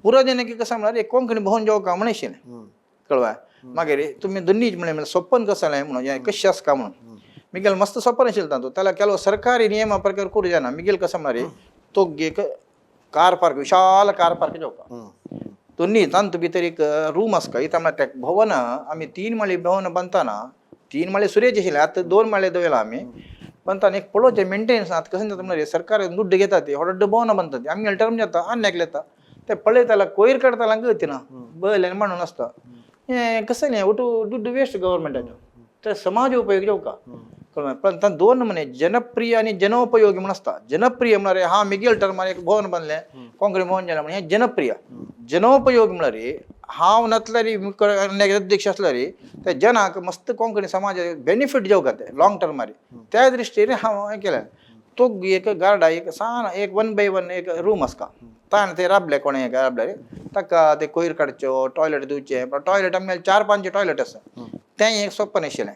Speaker 2: पुरा जण की कसं म्हणणार कोंकणी भवन जाऊ का म्हणायचे कळवा मागे रे तुम्ही दोन्ही म्हणे सोपन कसं आहे म्हणून कशी असं का म्हणून मिगेल मस्त सोपन असेल तो त्याला ಕೆಲವು सरकारी नियम प्रकार करू जाना मिगेल कसं म्हणणार तो एक कार पार्क विशाल कार पार्क जाऊ का दोन्ही तांतू भितर एक रूम असं का इथं त्या भवन आम्ही 3 माळी भवन बांधताना 3 माळे सूर्याचे आशिल्ले आता 2 माळे दवयला आम्ही बांधताना एक पळोवचे मेंटेनन्स आता कसं जाता म्हणजे सरकार दुड्ड घेतात ते व्हड भवन बांधतात आम्ही टर्म जाता अन्याक येता ते पळयताला कोयर काढताला गती ना बयल्यान म्हणून असता हे कसं नाही उठू दुड्ड वेस्ट गव्हर्नमेंटाचो तर समाज उपयोग जाऊ का पण त्या 2 म्हणे जनप्रिय आणि जनोपयोगी म्हणून असता जनप्रिय म्हणणारे हा मिगेल टर्म एक भवन बांधले कोंकणी भवन झाला म्हणजे जनप्रिय जनोपयोगी म्हणणारे हाव नसल्यारी अध्यक्ष असल्यारी त्या जनाक मस्त कोंकणी समाज बेनिफिट जाऊ का ते लॉंग टर्म त्या दृष्टीने हांव केलं तो एक गार्डा एक सान एक 1 by 1 एक रूम असका ताण ते राबले कोणे राबले ताका ते कोयर काडच्यो टॉयलेट दिवचे टॉयलेट आमगे 4-5 टॉयलेट आसा ते एक सोपन आशिल्लें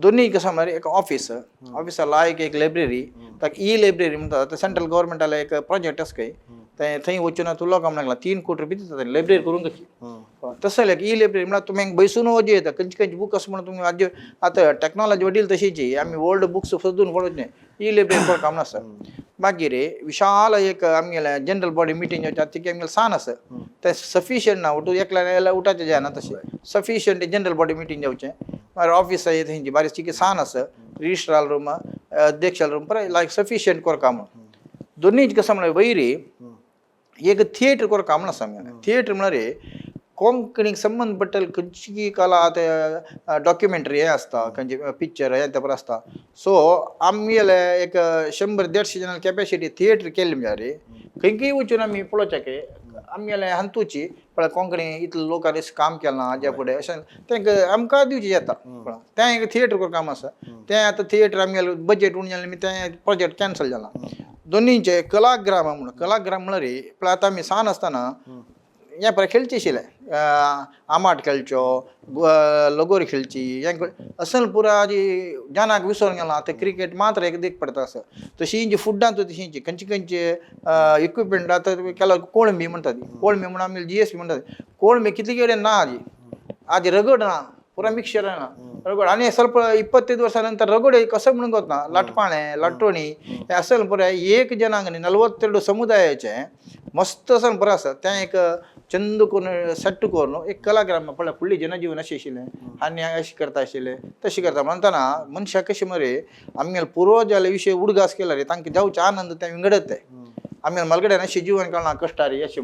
Speaker 2: दोन्ही कसं म्हणारे एक ऑफिसला एक लायब्ररी ताका लायब्ररी म्हणतात सेंट्रल गव्हर्नमेंटाला एक प्रोजेक्ट आसा काय ते थंय वचून तूं लोकांक लागला 3 कोटी रुपये दितात लायब्ररी करून कशी तसं एक लायब्ररी म्हणल्यार तुमी बैसून वजे येता खंयची बुक असं म्हणून तुम्ही आज आता टेक्नॉलॉजी वडील तशीची आम्ही ओल्ड बुक्स सोदून पळोवचे लायब्ररी कोण काम नासता मागीर विशाल एक आमगेल्या जनरल बॉडी मिटींग जावचे ती आमगेले सान आसा ते सफिशियंट ना उठू एकल्या उठाचे जायना तशें सफिशियंट जनरल बॉडी मिटींग जावचें मागीर ऑफिस आहे थंयची बारीक चिकी सान आसा रिजिस्ट्रार रूम अध्यक्षाल रूम पर लायक सफिशियंट कोर काम दोन्ही कसं म्हणाले वयरी एक थिएटर कोर काम आसा आमगेलें थिएटर म्हणारे कोंकणीक संबंध पडटल खंयची कला आतां डॉक्युमेंटरी हे आसता खंयचे पिक्चर हे तें आसता सो आमगेले एक 100-150 जनां कॅपॅसिटी थिएटर केल्ली म्हणजे खंयकय वचून आमी पळोवचे आमगेले हंतूची पळय कोंकणी इतले लोकांनी काम केलां हाज्या फुडें अशें तेंकां आमकां दिवचें येता तें एक थिएटर करून काम आसा तें आतां थिएटर आमगेलें बजेट उणें जालें तें प्रोजेक्ट कॅन्सल जाला दोनींचे कलाग्राम म्हणून कलाग्राम म्हळ्यार पळय आतां आमी सान आसतना हे पळय खेळचे आशिल्ले आमाट खेळच्यो लगोरी खेळची हें असल पुरा जी जानाक विसरून गेलां आतां क्रिकेट मात्र एक देख पडटा आसा तशीं जी फुड्डां तशींची खंयचे इक्विपमेंट आतां केला कोळंबी म्हणटा ती कोळंबी म्हणून आमी GSP म्हणटा कोळंबी कितले कडेन ना आज रगड ना पुरा मिक्सचर ना रगड आनी ಸ್ವಲ್ಪ 25 ವರ್ಷ ನಂತರ रगड कसं म्हणून ಗೊತ್ತಾ लाटपाणे लाटोणी हे असेल पुरा एक जनांगणी 42 समुदायाचे मस्त असेल पुरा आसा तें एक चंद करून सट्ट करून एक कलाग्राम पळय फुडली जनजीवन अशें आशिल्लें आनी अशें करता आशिल्लें तशें करता म्हणटना मनशाक कशें मरे आमगेले पुर्वजाले विशय उडगास केला रे तांकां जावचे आनंद ते विंगडत ते आमगेले मलगड्यान अशें जीवन काडना कश्टारी अशें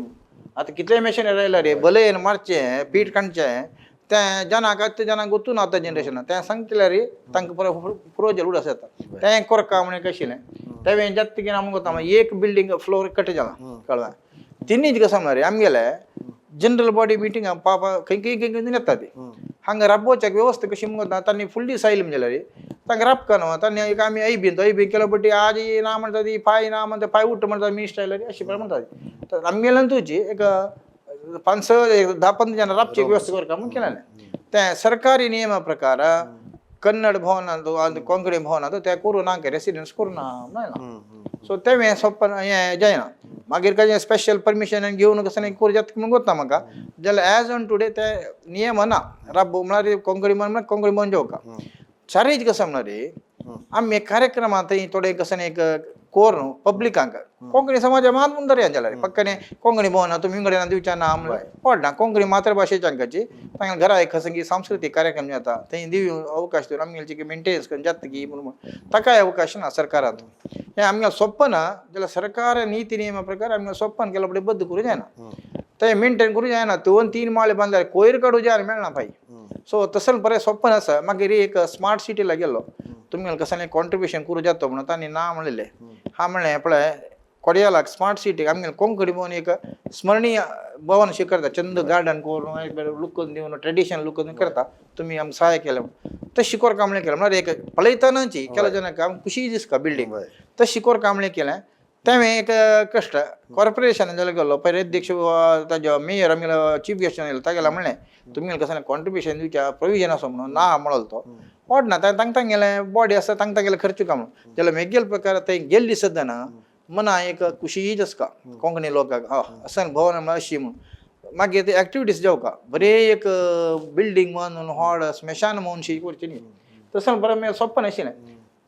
Speaker 2: आतां कितले मॅशिनरी आयला रे भले मारचें पीठ काडचें तें जनाक ते जनाक गोतून आतां जनरेशन तें सांगतलें रे तांकां पुरोजल उडस येता तें कोरका म्हणून कशिल्लें तेवें जात बेगीन आमकां कोता एक बिल्डींग फ्लोर कट जाला कळ्ळें तिनीच कसं म्हणल्यार आमगेले जनरल बॉडी मिटिंगा पापा खंय येता ती हांगा राबोवच्याक वेवस्था कशी म्हणटा तांणी फुल्ली सायल म्हणजे रे तांकां राबका न्हू तांणी एक आमी ऐबीन केलो बटी आज ना म्हणटा ती पांय ना म्हणटा पांय उठ म्हणटा मिनिस्टर आयला अशी म्हणटा तर आमगेल्यान तुजी एक 5-10-15 जनां राबची वेवस्था करता म्हणून केलें तें सरकारी नियमा प्रकार कन्नड भवनांत कोंकणी भवनांत तें करूं ना रेसिडेंस करूं ना म्हणना सो तें सोंपन हें जायना मागीर खंय स्पेशल परमिशन घेवन कसं करूं जाता म्हणून गोता म्हाका जाल्यार एज ऑन टुडे ते नियम ना राब म्हळ्यार कोंकणी म्हण कोंकणी भवन जेवका चारीच कसं म्हळ्यार आमी कार्यक्रमांत थोडे कसं एक कोर न्हू पब्लिकांक कोंकणी समाजा मात म्हणून दर जाल्यार पक्कने कोंकणी भवनां तुमी कडेन दिवच्या ना म्हणल्यार पडना कोंकणी मातृभाशेच्यांकाची तांकां घरा एक खंय सांस्कृतीक कार्यक्रम जाता थंय दिव अवकाश दिवन आमगेलची मेंटेनन्स करून जाता की म्हणून ताकाय अवकाश ना सरकारांत हें आमगे सोप्प ना जाल्यार सरकार नीती नियमा प्रकार आमगे सोप्पन केल्या फुडें बद्द करूं जायना तें मेंटेन करूं जायना 2-3 माळे बांदल्यार कोयर काडूं जाय मेळना पाय सो तसं बरें सोप्पन आसा मागीर एक स्मार्ट सिटीला गेलो तुमगेलें कसं कॉन्ट्रिब्युशन करूं जाता म्हणून तांणी ना म्हणलेलें हा म्हणलें पळय कोडयालाक स्मार्ट सिटीक आमगेलें कोंकणी भवन एक स्मरणीय भवन अशें करता चंद गार्डन करून लूक दिवन ट्रेडिशनल लूक करता तुमी आमकां सहाय केलें तशी कोर कामळें केलें म्हळ्यार एक पळयतनाची केल्या जनाक खुशी दिसता बिल्डींग तशी कोर कामळें केलें तेवें एक कश्ट कॉर्पोरेशन जाल्यार गेलो पयले अध्यक्ष ताजो मेयर आमगेलो चीफ गेस्ट येयलो तागेलो म्हणलें तुमगेलें कसं कॉन्ट्रिब्युशन दिवच्या प्रोविजन आसा म्हणून ना म्हणलो तो पडना तांकां गेलें बॉडी आसा तांकां गेलें खर्च काम जाल्यार मेगेल प्रकार थंय गेल्ली सद्दां ना मना एक खुशी आसता कोंकणी लोकांक असं भवन म्हळ्यार अशी म्हणून मागीर ते एक्टिविटीज जावका बरे एक बिल्डींग बांदून व्हड स्मेशान म्हणून शी करची न्ही तसं बरें सोप्प नाशिल्लें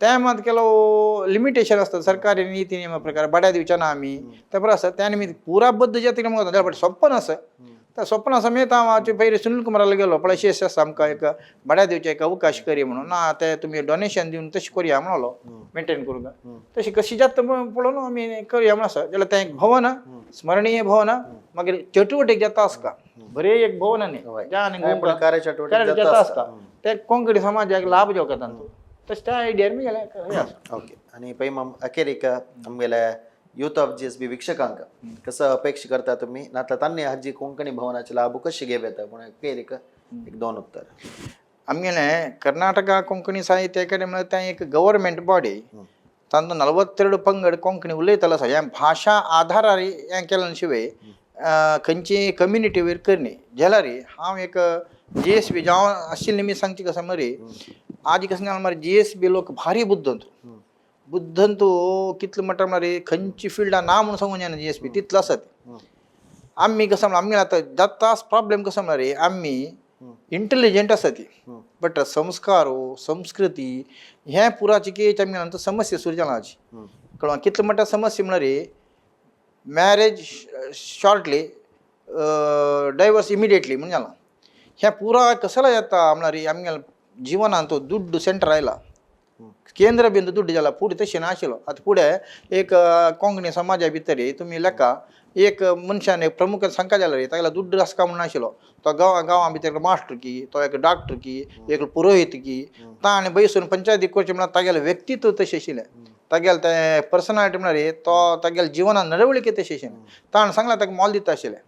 Speaker 2: तें मात केलो लिमिटेशन आसता सरकारी निती नियमा प्रकार बड्या दिवच्या ना आमी ते बरें आसा त्या निमित्त पुरा बद्द जे म्हणटा जाल्यार स्वप्न आसा त्या स्वप्ना समेत हांव पयलीं सुनील कुमाराला गेलो पळय अशें आसा आमकां एक बड्या दिवचे एक अवकाश करी म्हणून ना ते तुमी डोनेशन दिवन तशें करया म्हणलो मेंटेन करूंक तशी कशी जाता पळोवन आमी करया म्हणून आसा जाल्यार तें एक भवन स्मरणीय भवन मागीर चटुवटीक जाता आसता बरें एक भवन न्ही
Speaker 1: कार्य
Speaker 2: जाता आसता ते कोंकणी समाजाक लाभ जावका तांचो तशें त्या आयडियार मी गेले
Speaker 1: ओके आणि पैम अखेरीक आमगेल्या यूथ ऑफ GSB वीक्षकांक कसं अपेक्षा करता तुम्ही नातला तांणी हाजी कोंकणी भवनाचे लाभ कशे घेव येता पण अखेरीक एक 2 उत्तर
Speaker 2: आमगेले कर्नाटका कोंकणी साहित्य अकादेमी तें एक गव्हर्मेंट बॉडी तांचो 42 पंगड कोंकणी उलयतालो आसा ह्या भाशा आधारार हें केल्या शिवाय खंयची कम्युनिटी वयर करनी जाल्यार हांव एक GSB जावं आशिल्लें मी सांगची कसं मरे आज कसं मरे GSB लोक भारी बुद्धंतू कितले म्हणटा मरे खंयची फिल्डां ना म्हणून सांगूं जायना GSB तितलो आसा आमी कसं म्हणल्यार आमगे आतां जाता प्रॉब्लेम कसं म्हणल्यार आमी इंटेलिजंट आसा ती बट संस्कार संस्कृती हें पुराची केच आमगे नंतर समस्या सुरू जाला हाजी कळ्ळें कितले म्हणटा समस्या म्हळ्यार मॅरेज शॉर्टली डायवर्स इमिडिएटली म्हणून जाला ह्या पुरा कसला येता म्हळ्यार आमगे जिवनांत तो दुड्ड सेंटर आयला केंद्र बिंदू दुड्ड जाला पुढे तशें नाशिल्लो आतां फुडें एक कोंकणी समाजा भितर तुमी लेखा एक मनशान एक प्रमुख सांगता जाल्यार तागेलो दुड्ड आसका म्हूण नाशिल्लो तो गांवां भितर मास्टर की तो एक डॉक्टर की एक पुरोहीत की ताणें बसून पंचायती करचें म्हळ्यार तागेलें व्यक्तित्व तशें आशिल्लें तागेलें तें पर्सनालिटी म्हळ्यार तो तागेल्या जिवनान नडवळीक तशें आशिल्लें ताणें सांगलां ताका मोल दिता आशिल्लें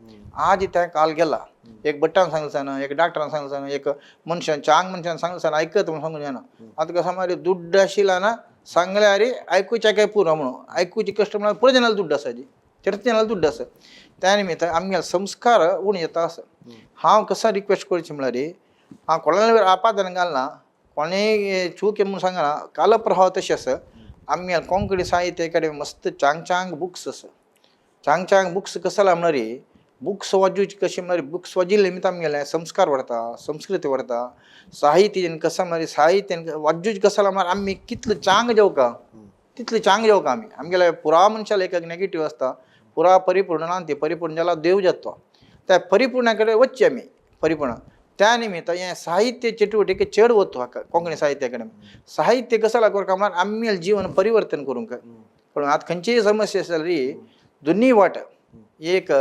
Speaker 2: आज तें काल गेला एक भट्टान सांगलें सावन एक डॉक्टरान सांगलें सावन एक मनशान चांग मनशान सांगलें सावन आयकत म्हणून सांगूं जायना आतां कसं म्हळ्यार दुड्ड आशिल्ला ना सांगल्यार आयकुचें काय पुरो म्हणून आयकुची कश्ट म्हळ्यार पुरो जनाला दुड्ड आसा जी चर्चेनाला दुड्ड आसा त्या निमित्त आमगे संस्कार उण येता आसा हांव कसो रिक्वेस्ट करचें म्हळ्यार हांव कोणाला आपादन घालना कोणेय चूक म्हणून सांगना काल प्रभाव तशें आसा आमगे कोंकणी साहित्य अकादेमी मस्त चांग बुक्स आसा चांग बुक्स कसो जाला म्हळ्यार बुक्स वाजूची कशी म्हळ्यार बुक्स वाजिल्ले निमित्त आमगेले संस्कार वाडता संस्कृती वाडता साहित्य कसं म्हळ्यार साहित्य वाजूच कसं म्हळ्यार आमी कितले चांग जेवका तितले चांग जेवका आमगेले पुरा मनशाला एक नेगेटीव आसता पुरा परिपूर्ण ना ते परिपूर्ण जाला देव जातो त्या परिपूर्णा कडेन वच्चे आमी परिपूर्ण त्या निमित्त हें साहित्य चटुवटीके चड वतो हाका कोंकणी साहित्य अकादेमी साहित्य कसं करता म्हळ्यार आमगेलें जीवन परिवर्तन करूंक पूण आतां खंयचीय समस्या जाल्यार दोनूय वाट एक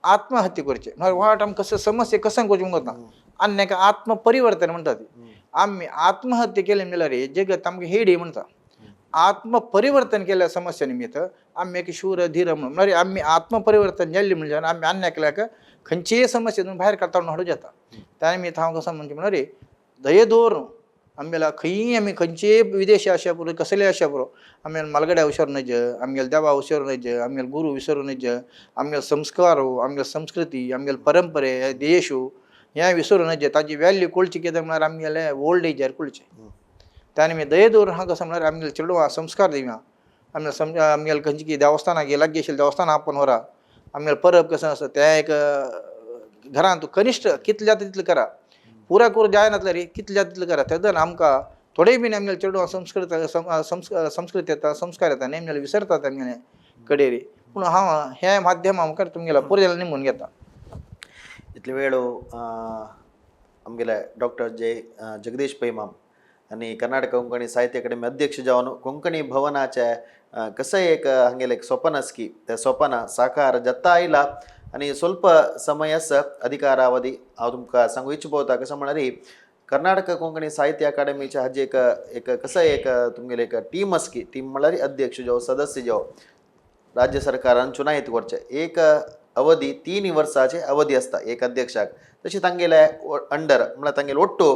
Speaker 2: आत्महत्या करचे म्हळ्यार वाट आमकां कसं समस्या कसं करचें म्हणटा आनी हेका आत्मपरिवर्तन म्हणटा ती आमी आत्महत्या केली म्हणल्यार जगत आमकां हेडी म्हणटा आत्मपरिवर्तन केल्या समस्या निमित्त आमी एक शूर धीर म्हळ्यार आमी आत्मपरिवर्तन जाल्ली म्हणजे आमी अन्याक खंयचीय समस्येतून भायर काडटा हाडूं जाता त्या निमित्त हांव कसो म्हणचे म्हळ्यार दये दवरून आमगेला खंयी आमी खंयचेय विदेशी आशा पुरो कसलेय आशा पुरो आमगेले मालगड्या विसरूं नज आमगेले देवा विसरूं नज आमगेले गुरू विसरूं नज आमगेले संस्कार आमगेली संस्कृती आमगेले परंपरे देश हें विसरूं नज ताची वॅल्यू कळची कित्याक म्हळ्यार आमगेले ओल्ड एजार कळचें त्या निमित्त दये दवरून हांव कसो म्हळ्यार आमगेले चेडवां संस्कार दिवया आमगेले खंयची देवस्थानाक लागीं आशिल्लें देवस्थान आपण व्हरा आमगेले परब कसो आसा तें एक घरांत तूं कनिश्ट कितलें जाता तितलें करा पुरा करूं जायना रे कितलें जाता तितलें करा तेदन आमकां थोडेय बीन आमगेले चेडवां संस्कृत येता संस्कार येता नेमलें विसरतात आमगेले कडेरी पूण हांव हें माध्यम आमकां तुमगेलो पुरो निमून घेता
Speaker 1: इतले वेळ आमगेले डॉक्टर जगदीश पैमाम आणि कर्नाटक कोंकणी साहित्य अकादेमी अध्यक्ष जावन कोंकणी भवनाच्या कसं एक हांगेलें एक स्वप्न आसा की त्या स्वप्न साकार जाता आयला आणि स्वल्प समयस अधिकारावधी हांव तुमकां सांगू इच्छिता कसं म्हळ्यार कर्नाटक कोंकणी साहित्य अकादेमीच्या हाजी एक कसं एक तुमगेले एक टीम आसा की टीम म्हळ्यार अध्यक्ष जो सदस्य जो राज्य सरकारान चुनायत करचे एक अवधी 3 वर्साचे अवधी आसता एक अध्यक्षाक तशी तांगेले अंडर म्हळ्यार तांगेले ओट्टू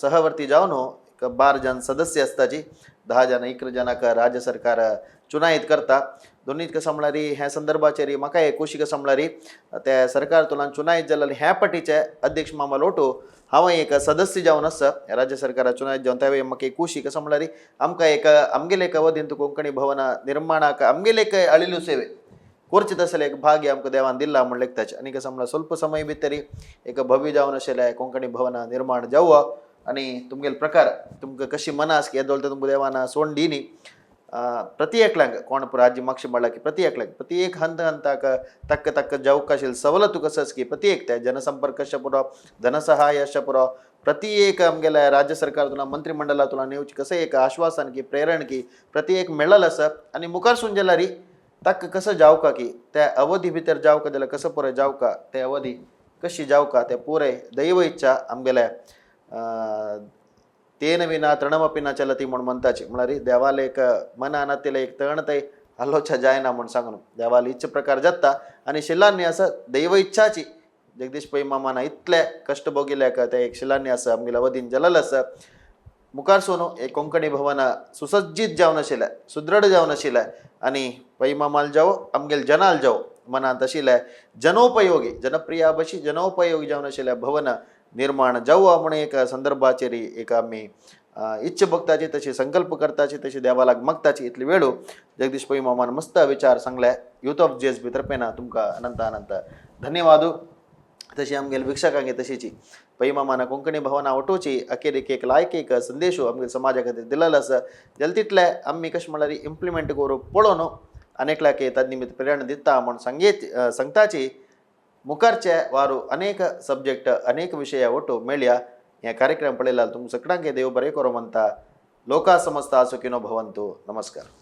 Speaker 1: सहवर्ती जावन 12 जन सदस्य आसता जी 10 जन 11 जनाक राज्य सरकार चुनायत करता दोन्ही कसं म्हळ्यार ह्या संदर्भाचेर म्हाका एक खुशी कसं म्हळ्यार त्या सरकार तोलान चुनायत जाल्यार ह्या पाटीचे अध्यक्ष मामा लोटो हांव एक सदस्य जावन आसा राज्य सरकार चुनायत जावन त्या वेळी म्हाका एक खुशी कसं म्हळ्यार आमकां एक आमगेले एक अवधींत कोंकणी भवन निर्माणाक आमगेले एक अळिल्यो सेवे करचे तसले एक भाग्य आमकां देवान दिला म्हण लेखताचे आनी कसं म्हळ्यार स्वल्प समय भितर एक भव्य जावन आशिल्लें कोंकणी भवन निर्माण जावं आनी तुमगेले प्रकार तुमकां कशी मनास की येदोळ तुमकां देवान सोड दिनी प्रति एकल्यांक कोण राज्य मागशें म्हणल्यार की प्रति एकल्यांक प्रति एक हंत हंताक तक्क तक्क जावक आशिल्ली सवलतू कसो की प्रति एक ते जनसंपर्क अशें पुरो धनसहाय अशें पुरो प्रति एक आमगेल्या राज्य सरकार तुला मंत्रिमंडला तुला नेवची कसं एक आश्वासन की प्रेरण की प्रति एक मेळल आसा आनी मुखार सून जाल्यार तक्क कसं जावका की त्या अवधी भितर जावका जाल्यार कसं पुराय जावका ते अवधी कशी जावका ते पुराय दैव इच्छा आमगेल्या तेन विना तृणमपि न चलती म्हूण म्हणटाची म्हळ्यार देवाले एक मनान तेले एक तणतय हलोच्या जायना म्हूण सांगून देवाल इच्छ प्रकार जाता आनी शिलान्यास दैव इच्छाची जगदीश पै मामान इतले कष्ट भोगिल्ल्याक ते एक शिलान्यास आमगेल्या अवधीन जाल्लो आसा मुखार सोनू एक कोंकणी भवन सुसज्जीत जावन आशिल्लें सुदृढ जावन आशिल्लें आनी पै मामाल जावं आमगेले जनाल जावं मनांत आशिल्लें जनोपयोगी जनप्रिया भशी जनोपयोगी जावन आशिल्लें भवन निर्माण जावं म्हण एक संदर्भाचेर एक आमी इच्छ भक्ताची तशी संकल्प करताची तशी देवालाक मागताची इतली वेळू जगदीश पै मामान मस्त विचार सांगले युथ ऑफ जेएसबी तर्फेन तुमकां अनंत अनंत धन्यवाद तशी आमगेले भिक्षकांगे तशीची पै मामान कोंकणी भवना वटोवची अखेरेक एक लायक एक संदेश आमगे समाजा खातीर दिलेलो आसा जाल्यार तितले आमी कशें म्हळ्यार इम्प्लिमेंट करूंक पळोवन अनेकल्याक ताजे निमित्त प्रेरणा दिता म्हूण सांगताची मुखारचे वारू अनेक सब्जेक्ट अनेक विशय ओटू मेळया हे कार्यक्रम पळयला तुमकां सगळ्यांक देव बरें करूं म्हणटा लोका समस्ता सुखिनो भवन्तु. नमस्कार.